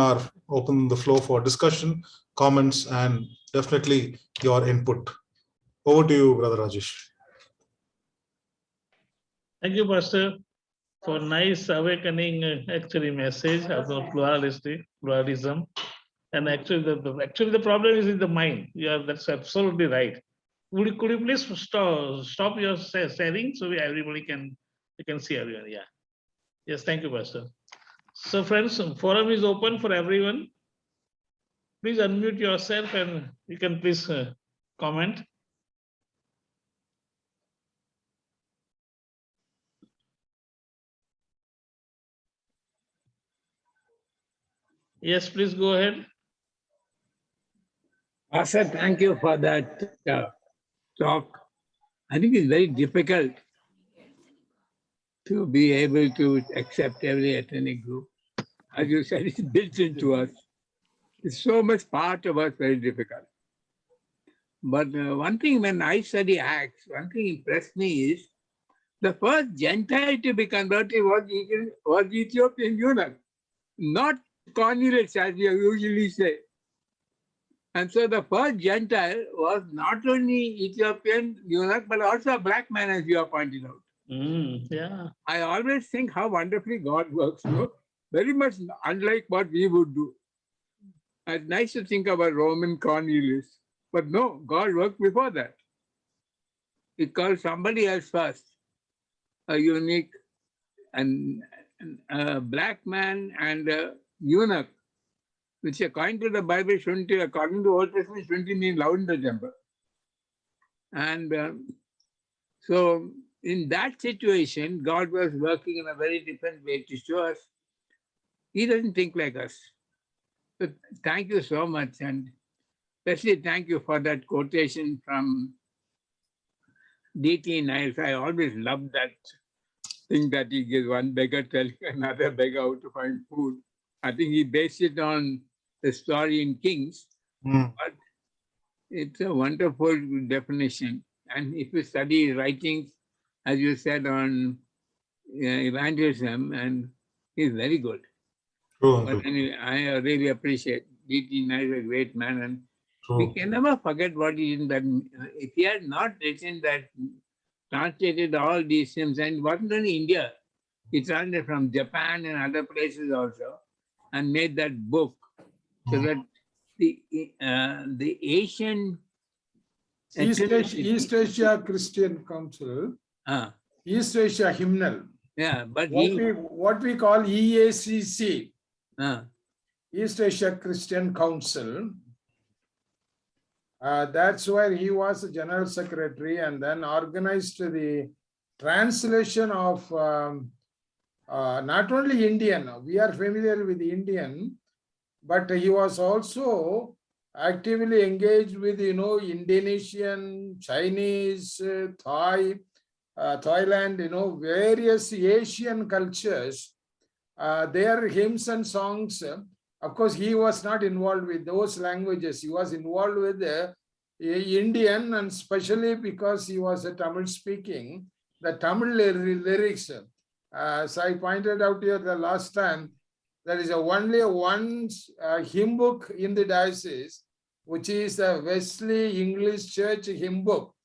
the floor for discussion, comments, and definitely your input. Over to you, Brother Rajesh. Thank you, Pastor, for nice awakening actually message of the pluralism. And actually, the problem is in the mind. Yeah, that's absolutely right. Could you please stop your sharing so everybody can see everyone? Yeah. Yes, thank you, Pastor. So, friends, forum is open for everyone. Please unmute yourself and you can please comment. Yes, please go ahead. Pastor, thank you for that talk. I think it's very difficult to be able to accept every ethnic group. As you said, it's built into us. It's so much part of us, very difficult. But one thing when I study Acts, one thing impressed me is the first Gentile to be converted was Ethiopian eunuch, not Cornelius, as we usually say. And so the first Gentile was not only Ethiopian eunuch, but also a black man, as you have pointed out. Yeah. I always think how wonderfully God works, no? Very much unlike what we would do. It's nice to think about Roman Cornelius, but no, God worked before that. He called somebody else first, a unique and a black man and a eunuch, which according to the Bible shouldn't, according to Old Testament, shouldn't mean loud in the temple. And so in that situation, God was working in a very different way to show us He doesn't think like us. So thank you so much. And especially thank you for that quotation from D.T. Niles. I always love that thing that he gives, one beggar telling another beggar how to find food. I think he based it on the story in Kings, but it's a wonderful definition. And if you study his writings, as you said, on evangelism, and he's very good. True, But uncle. anyway, I really appreciate D.T. Niles, a great man, and we True. can never forget what he did. That if he had not written that, translated all these hymns, and it wasn't only India, he translated from Japan and other places also, and made that book, so that the Asian East Asia Christian Council, East Asia Hymnal, yeah, but what we call EACC, uh, East Asia Christian Council. That's where he was the general secretary, and then organized the translation of not only Indian, we are familiar with Indian, but he was also actively engaged with, Indonesian, Chinese, Thai, Thailand, various Asian cultures, their hymns and songs. Of course, he was not involved with those languages. He was involved with Indian, and especially because he was a Tamil speaking, the Tamil lyrics. So I pointed out here the last time, there is only one hymn book in the diocese, which is the Wesley English Church hymn book.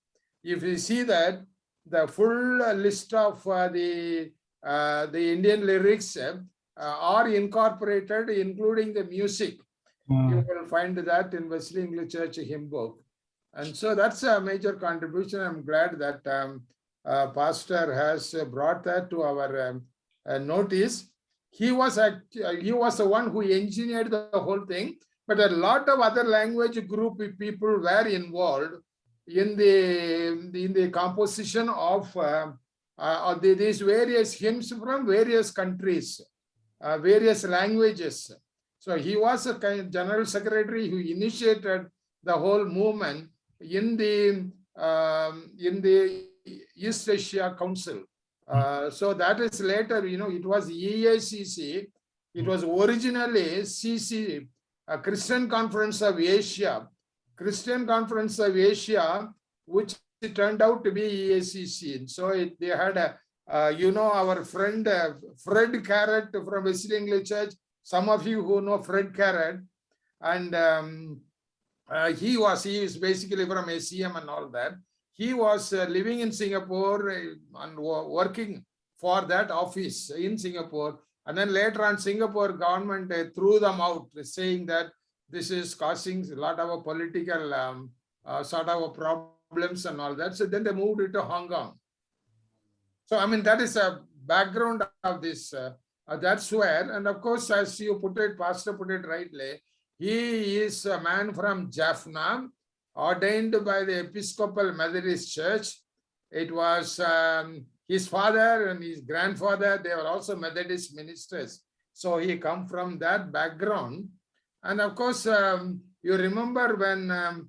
If you see that, the full list of the Indian lyrics are incorporated, including the music. You will find that in Wesley English Church hymn book. And so that's a major contribution. I'm glad that Pastor has brought that to our notice. He was the one who engineered the whole thing, but a lot of other language group people were involved in the composition of these various hymns from various countries, various languages. So he was a kind of general secretary who initiated the whole movement in the East Asia Council. So that is later, it was EACC. It was originally CC, Christian Conference of Asia. Christian Conference of Asia, which turned out to be EACC. So they had our friend Fred Carrot from Wesley English Church. Some of you who know Fred Carrot, and he is basically from ACM and all that. He was living in Singapore and working for that office in Singapore. And then later on, Singapore government threw them out, saying that this is causing a lot of political sort of problems and all that. So then they moved it to Hong Kong. So, I mean, that is a background of this. That's where, and of course, as you put it, Pastor put it rightly, he is a man from Jaffna, ordained by the Episcopal Methodist Church. It was his father and his grandfather, they were also Methodist ministers So he come from that background. And of course, you remember when,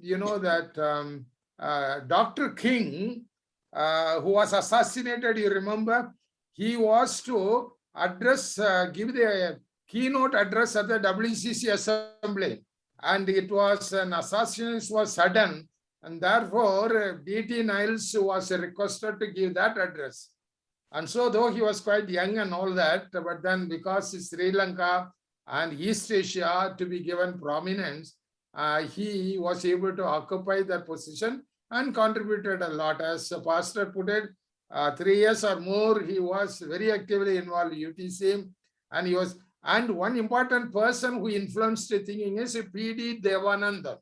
you know, that Dr. King, who was assassinated, you remember, he was to address, give the keynote address at the WCC assembly. And it was an assassination was sudden. And therefore, D.T. Niles was requested to give that address. And so though he was quite young and all that, but then because Sri Lanka and East Asia to be given prominence, he was able to occupy that position and contributed a lot. As the pastor put it, 3 years or more, he was very actively involved in UTC. And he was, and one important person who influenced the thinking is P.D. Devananda.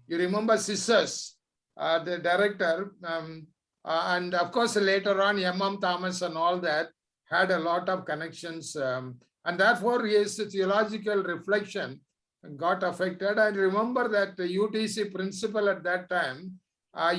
You remember Scissors, the director, and of course, later on, M.M. Thomas and all that had a lot of connections. And therefore, his theological reflection got affected. I remember that the UTC principal at that time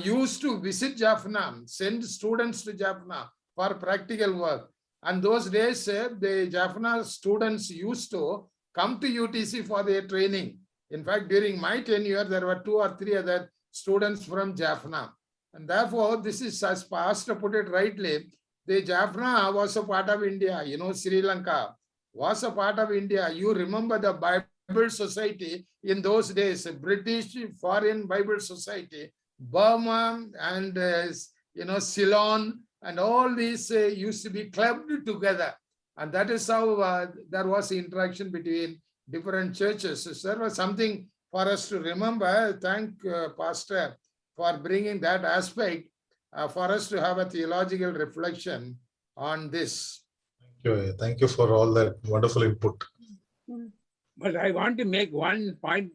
used to visit Jaffna, send students to Jaffna for practical work. And those days, the Jaffna students used to come to UTC for their training. In fact, during my tenure, there were 2 or 3 other students from Jaffna. And therefore, this is, as Pastor put it rightly, the Jaffna was a part of India. You know, Sri Lanka was a part of India. You remember the Bible Society in those days, British Foreign Bible Society, Burma and, you know, Ceylon, and all these used to be clubbed together. And that is how there was interaction between different churches. So there was something for us to remember. Thank Pastor for bringing that aspect for us to have a theological reflection on this. Thank you for all that wonderful input. But I want to make one point,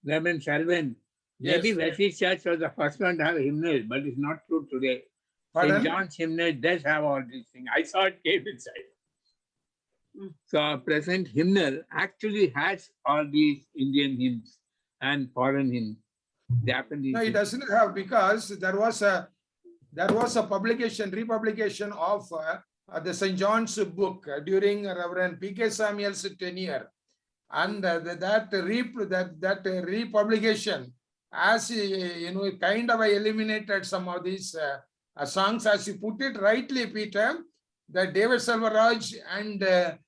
Reverend Selvin. Maybe Yes. Wesley Church was the first one to have a hymnal, but it's not true today. Pardon? St. John's hymnal does have all these things. I saw it came inside. So our present hymnal actually has all these Indian hymns and foreign hymns. Japanese. No, it doesn't have, because there was a publication, republication of the St. John's book during Reverend P.K. Samuel's tenure, and that republication, as you know, kind of eliminated some of these songs, as you put it rightly, Peter, that David Selvaraj and a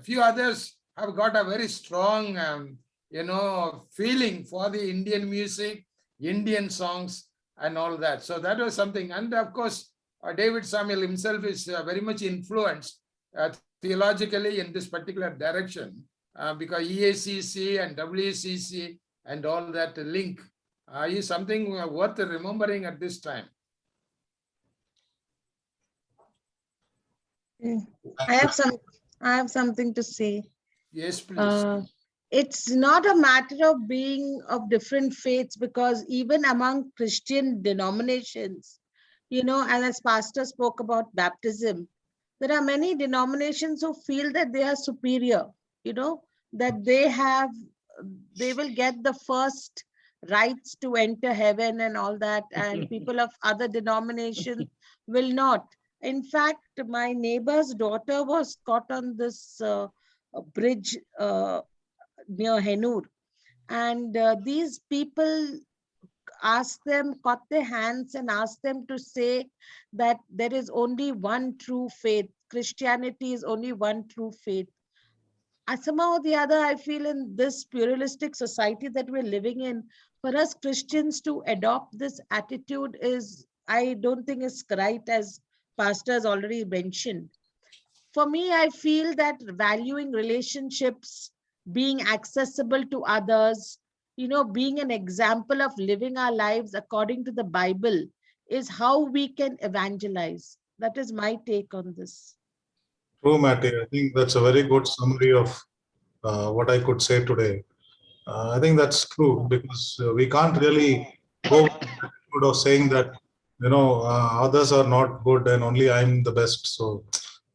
few others have got a very strong you know, feeling for the Indian music, Indian songs and all that. So that was something. And of course, David Samuel himself is very much influenced theologically in this particular direction because EACC and WCC and all that link is something worth remembering at this time. I have something to say. Yes, please. It's not a matter of being of different faiths, because even among Christian denominations, you know, and as Pastor spoke about baptism, there are many denominations who feel that they are superior, you know, that they will get the first rights to enter heaven and all that, and people of other denominations will not. In fact, my neighbor's daughter was caught on this bridge near Henur, and these people asked them, caught their hands and asked them to say that there is only one true faith. Christianity is only one true faith. Somehow or the other, I feel in this pluralistic society that we're living in, for us Christians to adopt this attitude is, I don't think is right, as Pastor has already mentioned. For me, I feel that valuing relationships, being accessible to others, you know, being an example of living our lives according to the Bible is how we can evangelize. That is my take on this. True, Matty. I think that's a very good summary of what I could say today. I think that's true, because we can't really go with the attitude of saying that, you know, others are not good and only I'm the best. So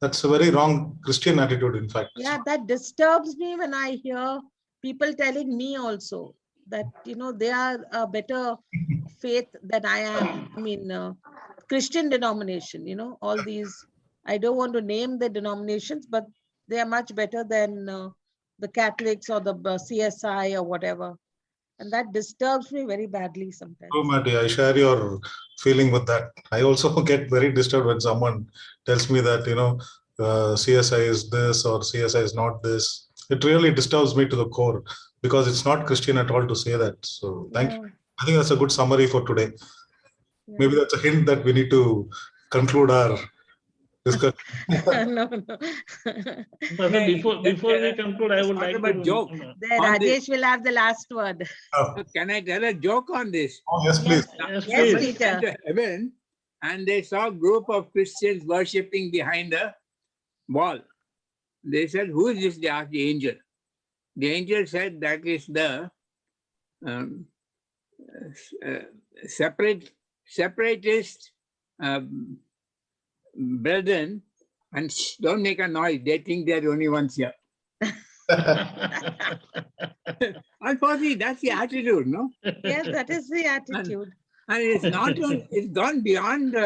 that's a very wrong Christian attitude, in fact. Yeah, that disturbs me when I hear people telling me also that, you know, they are a better faith than I am. I mean, Christian denomination, you know, all these I don't want to name the denominations, but they are much better than the Catholics or the CSI or whatever. And that disturbs me very badly sometimes. Oh, Matty, I share your feeling with that. I also get very disturbed when someone tells me that, CSI is this or CSI is not this. It really disturbs me to the core because it's not Christian at all to say that. So thank you. I think that's a good summary for today. Maybe that's a hint that we need to conclude our discussion. No. But before we conclude, I would like Sort of to a joke. Then On this. Rajesh will have the last word. Can I tell a joke on this? Oh, yes, please. Yes, Yes, please. Somebody Peter. went to heaven and they saw a group of Christians worshipping behind a wall. They said, "Who is this?" They asked the angel. The angel said, "That is the separatist brethren, and don't make a noise. They think they're the only ones here." Unfortunately, that's the attitude, no? Yes, that is the attitude. And it's not, it's gone beyond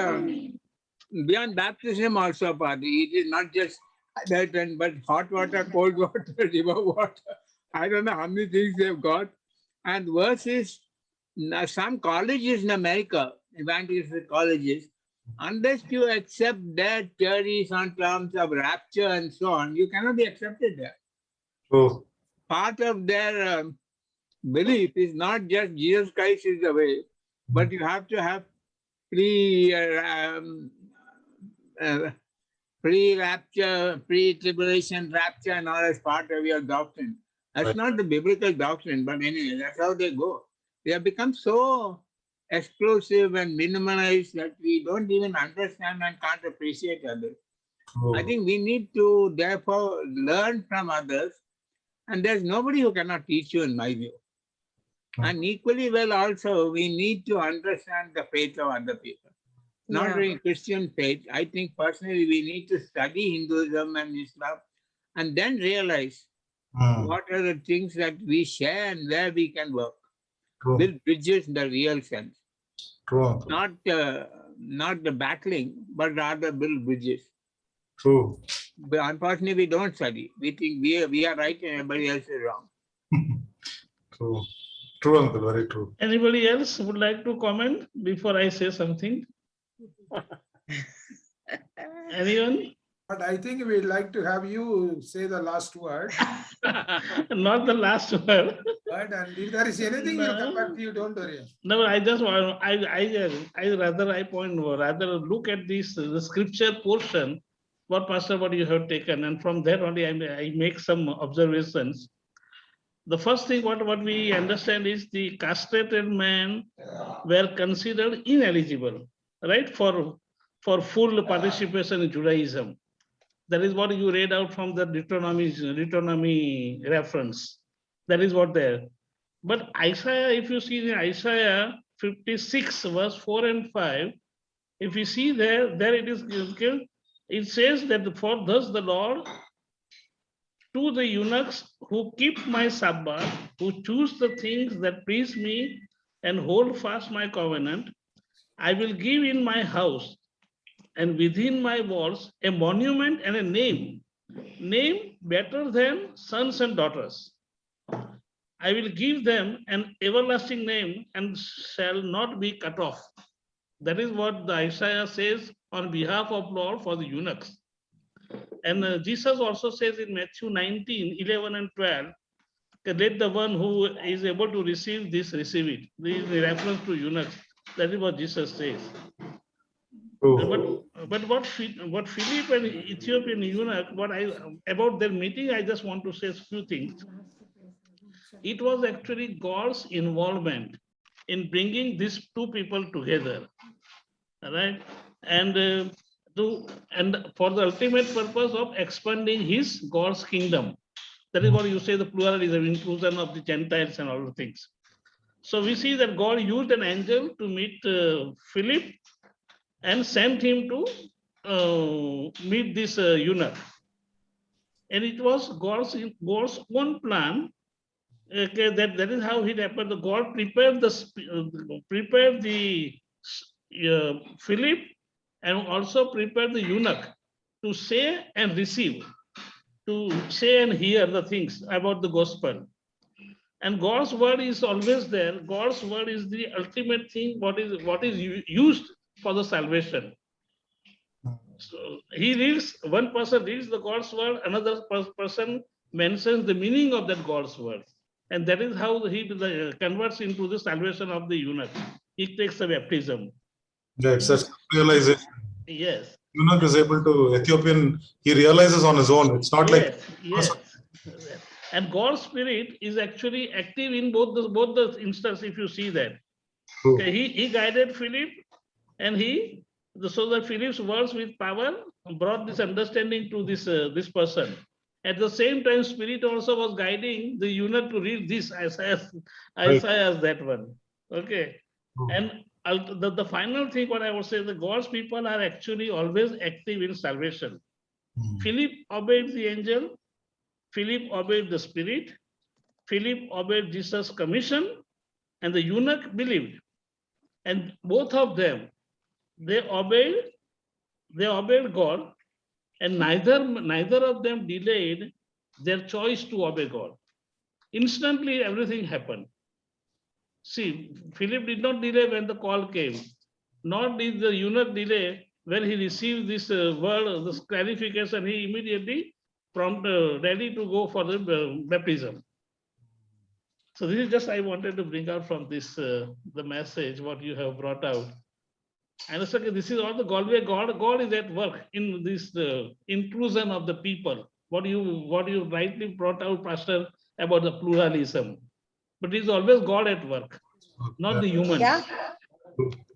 beyond baptism also, Padre. It is not just that, but hot water, cold water, river water. I don't know how many things they've got. And worse is, some colleges in America, evangelical colleges, unless you accept their theories on terms of rapture and so on, you cannot be accepted there. True. Part of their belief is not just Jesus Christ is the way, but you have to have pre-rapture, pre-tribulation rapture and all as part of your doctrine. That's Right. not the biblical doctrine, but anyway, that's how they go. They have become so exclusive and minimalized that we don't even understand and can't appreciate others. True. I think we need to therefore learn from others, and there's nobody who cannot teach you in my view. And equally well also, we need to understand the faith of other people. Not Yeah. only Christian faith. I think personally we need to study Hinduism and Islam and then realize what are the things that we share and where we can work. True. Build bridges in the real sense. True. Not the battling, but rather build bridges. True. But unfortunately, we don't study. We think we are right and everybody else is wrong. True. True, uncle. Very true. Anybody else would like to comment before I say something? Anyone? But I think we'd like to have you say the last word. Not the last word. But and if there is anything you come back to you, don't worry. No, I just want, I rather look at this the scripture portion, what Pastor, what you have taken, and from there only I make some observations. The first thing what we understand is the castrated men were considered ineligible, right, for full participation in Judaism. That is what you read out from the Deuteronomy reference. That is what there. But Isaiah, if you see in Isaiah 56, verse 4 and 5, if you see there it is given, it says that for thus the Lord to the eunuchs who keep my Sabbath, who choose the things that please me and hold fast my covenant, I will give in my house and within my walls a monument and a name better than sons and daughters. I will give them an everlasting name and shall not be cut off. That is what the Isaiah says on behalf of Lord for the eunuchs. And Jesus also says in Matthew 19, 11 and 12, let the one who is able to receive this, receive it. This is in reference to eunuchs. That is what Jesus says. But what Philip and Ethiopian eunuch, about their meeting, I just want to say a few things. It was actually God's involvement in bringing these two people together, right? And for the ultimate purpose of expanding His God's kingdom. That is what you say, the pluralism, inclusion of the Gentiles and all the things. So we see that God used an angel to meet Philip and sent him to meet this eunuch. And it was God's own plan. Okay, that is how it happened. God prepared the Philip and also prepared the eunuch to say and receive, to say and hear the things about the gospel. And God's word is always there. God's word is the ultimate thing, what is used for the salvation. So he reads, one person reads the God's word, another person mentions the meaning of that God's word. And that is how he converts into the salvation of the eunuch. He takes the baptism. Yeah, it's a realization. Yes. Eunuch is able to, Ethiopian, he realizes on his own. It's not like, Yes. And God's spirit is actually active in both the instances, if you see that. True. Okay, he guided Philip, and so that Philip's words with power brought this understanding to this person. At the same time, Spirit also was guiding the eunuch to read this Isaiah as that one. Okay. True. And the final thing, what I would say, the God's people are actually always active in salvation. Philip obeyed the angel, Philip obeyed the Spirit, Philip obeyed Jesus' commission, and the eunuch believed. And both of them, they obeyed God, and neither of them delayed their choice to obey God. Instantly, everything happened. See, Philip did not delay when the call came, nor did the eunuch delay when he received this word, this clarification. He immediately ready to go for the baptism. So this is just I wanted to bring out from this the message what you have brought out. And it's okay, this is all the God way. God is at work in this inclusion of the people. What you rightly brought out, Pastor, about the pluralism. But it is always God at work, not the humans. Yeah.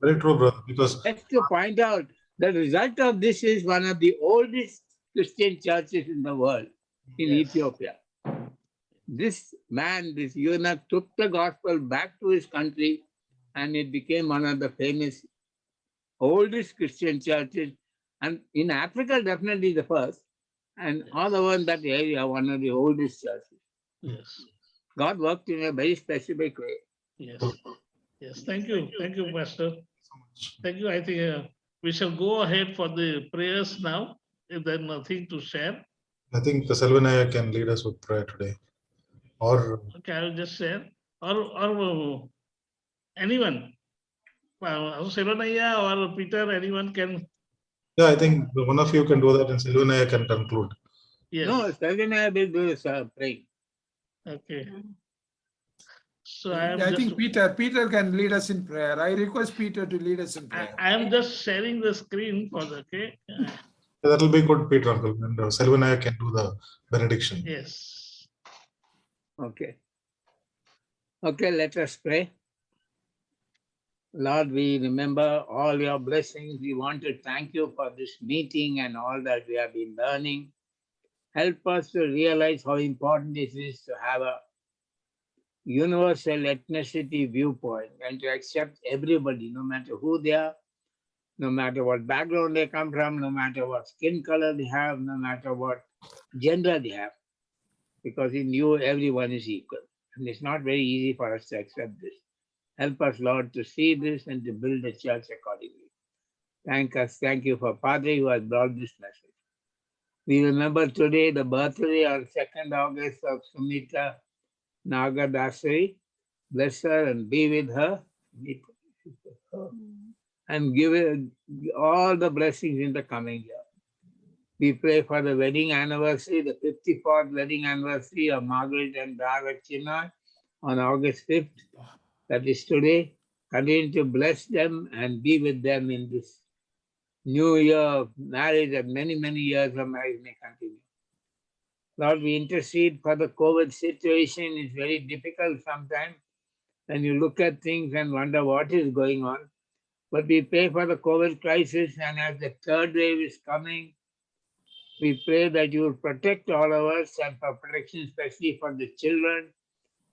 Very true, brother. Because Just to point out, the result of this is one of the oldest Christian churches in the world, in Yes. Ethiopia. This man, this eunuch, took the gospel back to his country, and it became one of the famous oldest Christian churches. And in Africa, definitely the first. And all over that area, one of the oldest churches. Yes. God worked in a very specific way. Yes. Yes. Thank you, Pastor. Thank you. I think we shall go ahead for the prayers now. If there's nothing to share, I think the Selvanaya can lead us with prayer today. Or okay, I'll just share. Or anyone, Selvanaya or Peter, anyone can. yeah, I think one of you can do that and Selvanaya can conclude. Yes. No, Selvanaya will do this praying. Okay. So I am I just, think Peter can lead us in prayer. I request Peter to lead us in prayer. I am just sharing the screen for the, okay. That will be good, Peter Uncle. And Selvanaya can do the benediction. Yes. Okay. Okay, let us pray. Lord, we remember all your blessings. We want to thank you for this meeting and all that we have been learning. Help us to realize how important it is to have a universal ethnicity viewpoint and to accept everybody, no matter who they are, no matter what background they come from, no matter what skin color they have, no matter what gender they have. Because in you, everyone is equal. And it's not very easy for us to accept this. Help us, Lord, to see this and to build the church accordingly. Thank you for Padre who has brought this message. We remember today the birthday on 2nd August of Sumita Nagadasari. Bless her and be with her. And give her all the blessings in the coming year. We pray for the wedding anniversary, the 54th wedding anniversary of Margaret and David Chinoy on August 5th. That is today. Continue to bless them and be with them in this new year of marriage, and many, many years of marriage may continue. Lord, we intercede for the COVID situation. It's very difficult sometimes when you look at things and wonder what is going on. But we pray for the COVID crisis, and as the third wave is coming, we pray that you will protect all of us, and for protection especially for the children,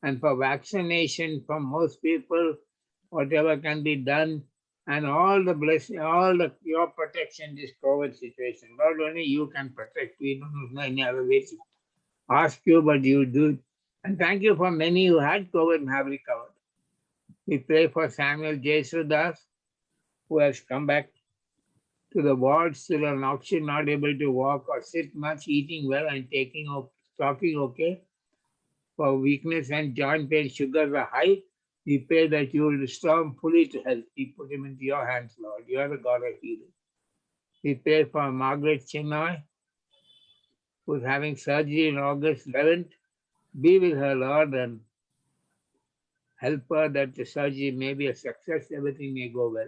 and for vaccination for most people, whatever can be done, and all the blessing, your protection this COVID situation. Lord, only you can protect. We don't know any other way to ask you, but you do. And thank you for many who had COVID and have recovered. We pray for Samuel Jesudas, who has come back to the wards, to the oxygen, not able to walk or sit much, eating well and talking okay. For weakness and joint pain, sugars are high. We pray that you will restore him fully to health. We put him into your hands, Lord. You are the God of healing. We pray for Margaret Chennai, who's having surgery on August 11th. Be with her, Lord, and help her that the surgery may be a success, everything may go well.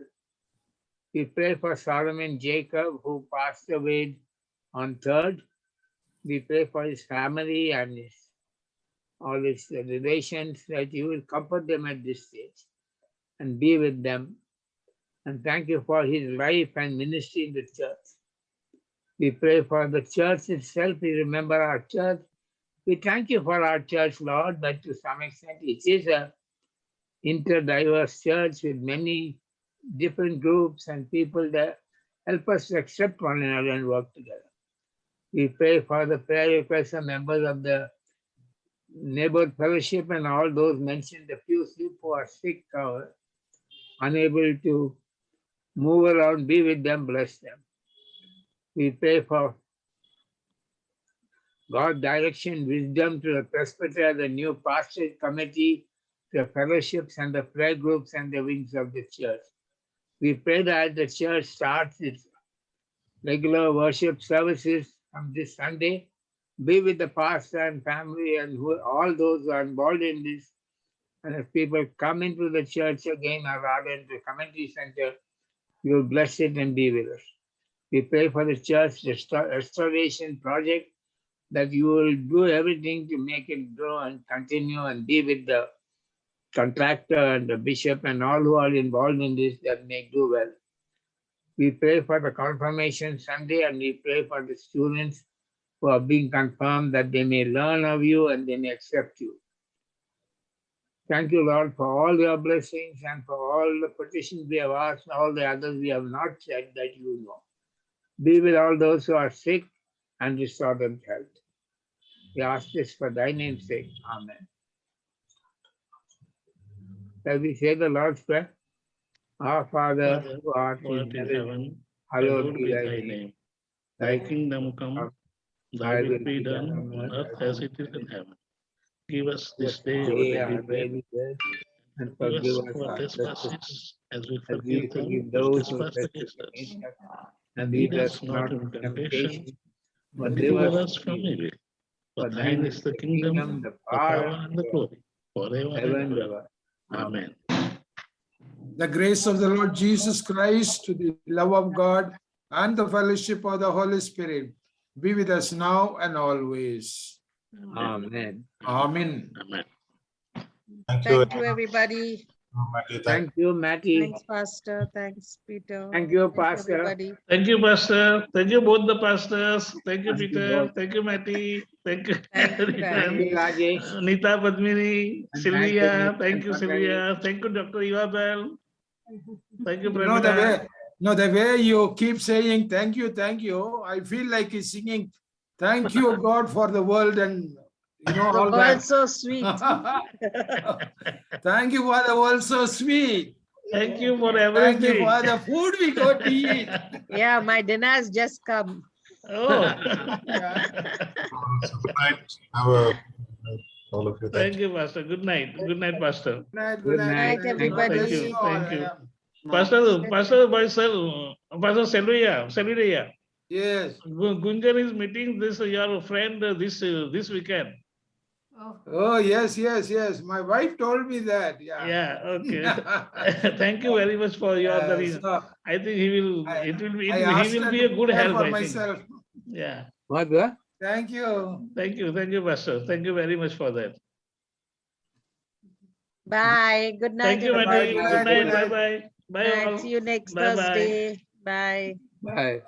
We pray for Solomon Jacob, who passed away on 3rd. We pray for his family and all his relations, that you will comfort them at this stage and be with them. And thank you for his life and ministry in the church. We pray for the church itself. We remember our church. We thank you for our church, Lord, that to some extent it is a interdiverse church with many different groups and people that help us to accept one another and work together. We pray for the prayer requests of members of the neighborhood fellowship and all those mentioned, the few who are sick or unable to move around, be with them, bless them. We pray for God's direction, wisdom to the presbyter, the new pastorate committee, the fellowships and the prayer groups and the wings of the church. We pray that the church starts its regular worship services from this Sunday. Be with the pastor and family and all those who are involved in this. And if people come into the church again or rather in the community center, you will bless it and be with us. We pray for the church restoration project, that you will do everything to make it grow and continue and be with the contractor and the bishop and all who are involved in this, that may do well. We pray for the confirmation Sunday and we pray for the students who are being confirmed, that they may learn of you and they may accept you. Thank you, Lord, for all your blessings and for all the petitions we have asked, all the others we have not said that you know. Be with all those who are sick and restore them health. We ask this for thy name's sake. Amen. Shall we say the Lord's Prayer? Our Father, who art in heaven, hallowed be thy name. Thy kingdom come, thy will be done on earth as it is in heaven. Give us this day our daily bread, and forgive forgive us us our our trespasses, as we as we forgive them forgive who those who trespass trespass against us. against us. And Lead lead us us not not into into temptation, temptation, but but deliver us from evil. For For thine is the kingdom, the the power, and the glory, forever ever and and ever. ever. Amen. The grace of the Lord Jesus Christ, to the love of God, and the fellowship of the Holy Spirit be with us now and always. Amen. Amen. Amen. Thank you, everybody. Matthew. Thank you, Matty. Thanks, Pastor. Thanks, Peter. Thank you, Pastor. Everybody. Thank you, Pastor. Thank you, both the pastors. Thank you, Thank you Peter. both. Thank you, Matty. Thank you, Thank you, Thank you, guys. Rajesh. Nita Padmini, And Sylvia. thank Thank you, you, Sylvia. Thank you, Dr. Isabel. Thank you, You know the Pramila. way, no, the way you keep saying thank you, I feel like he's singing, thank you, God, for the world and you know The all world's that. so sweet. Thank you for the world so sweet. Thank you for Thank you everything. for the food we got to eat. Yeah, my dinner has just come. Oh. Yeah. So good night. Have a all of you. Thank you, Pastor. Good night. Good night, Pastor. Good night, Good night. Night, God everybody. bless Thank you. all. Thank you. Yeah. Pastor, Pastor Selvia, Yes. Gunjan is meeting this your friend this weekend. Oh, yes. My wife told me that. Yeah. Yeah. Okay. Thank you very much for your. So I think he will. I- It will be. I He asked will her be to a good prepare help. for I think. myself. Yeah. What? Thank you. Thank you, Pastor. Thank you very much for that. Bye. Good night, Thank you, Bye, Matty. everybody. good Good night, night. good Bye night. bye. Bye Night. all. See you next Bye bye. Thursday. Bye. Bye.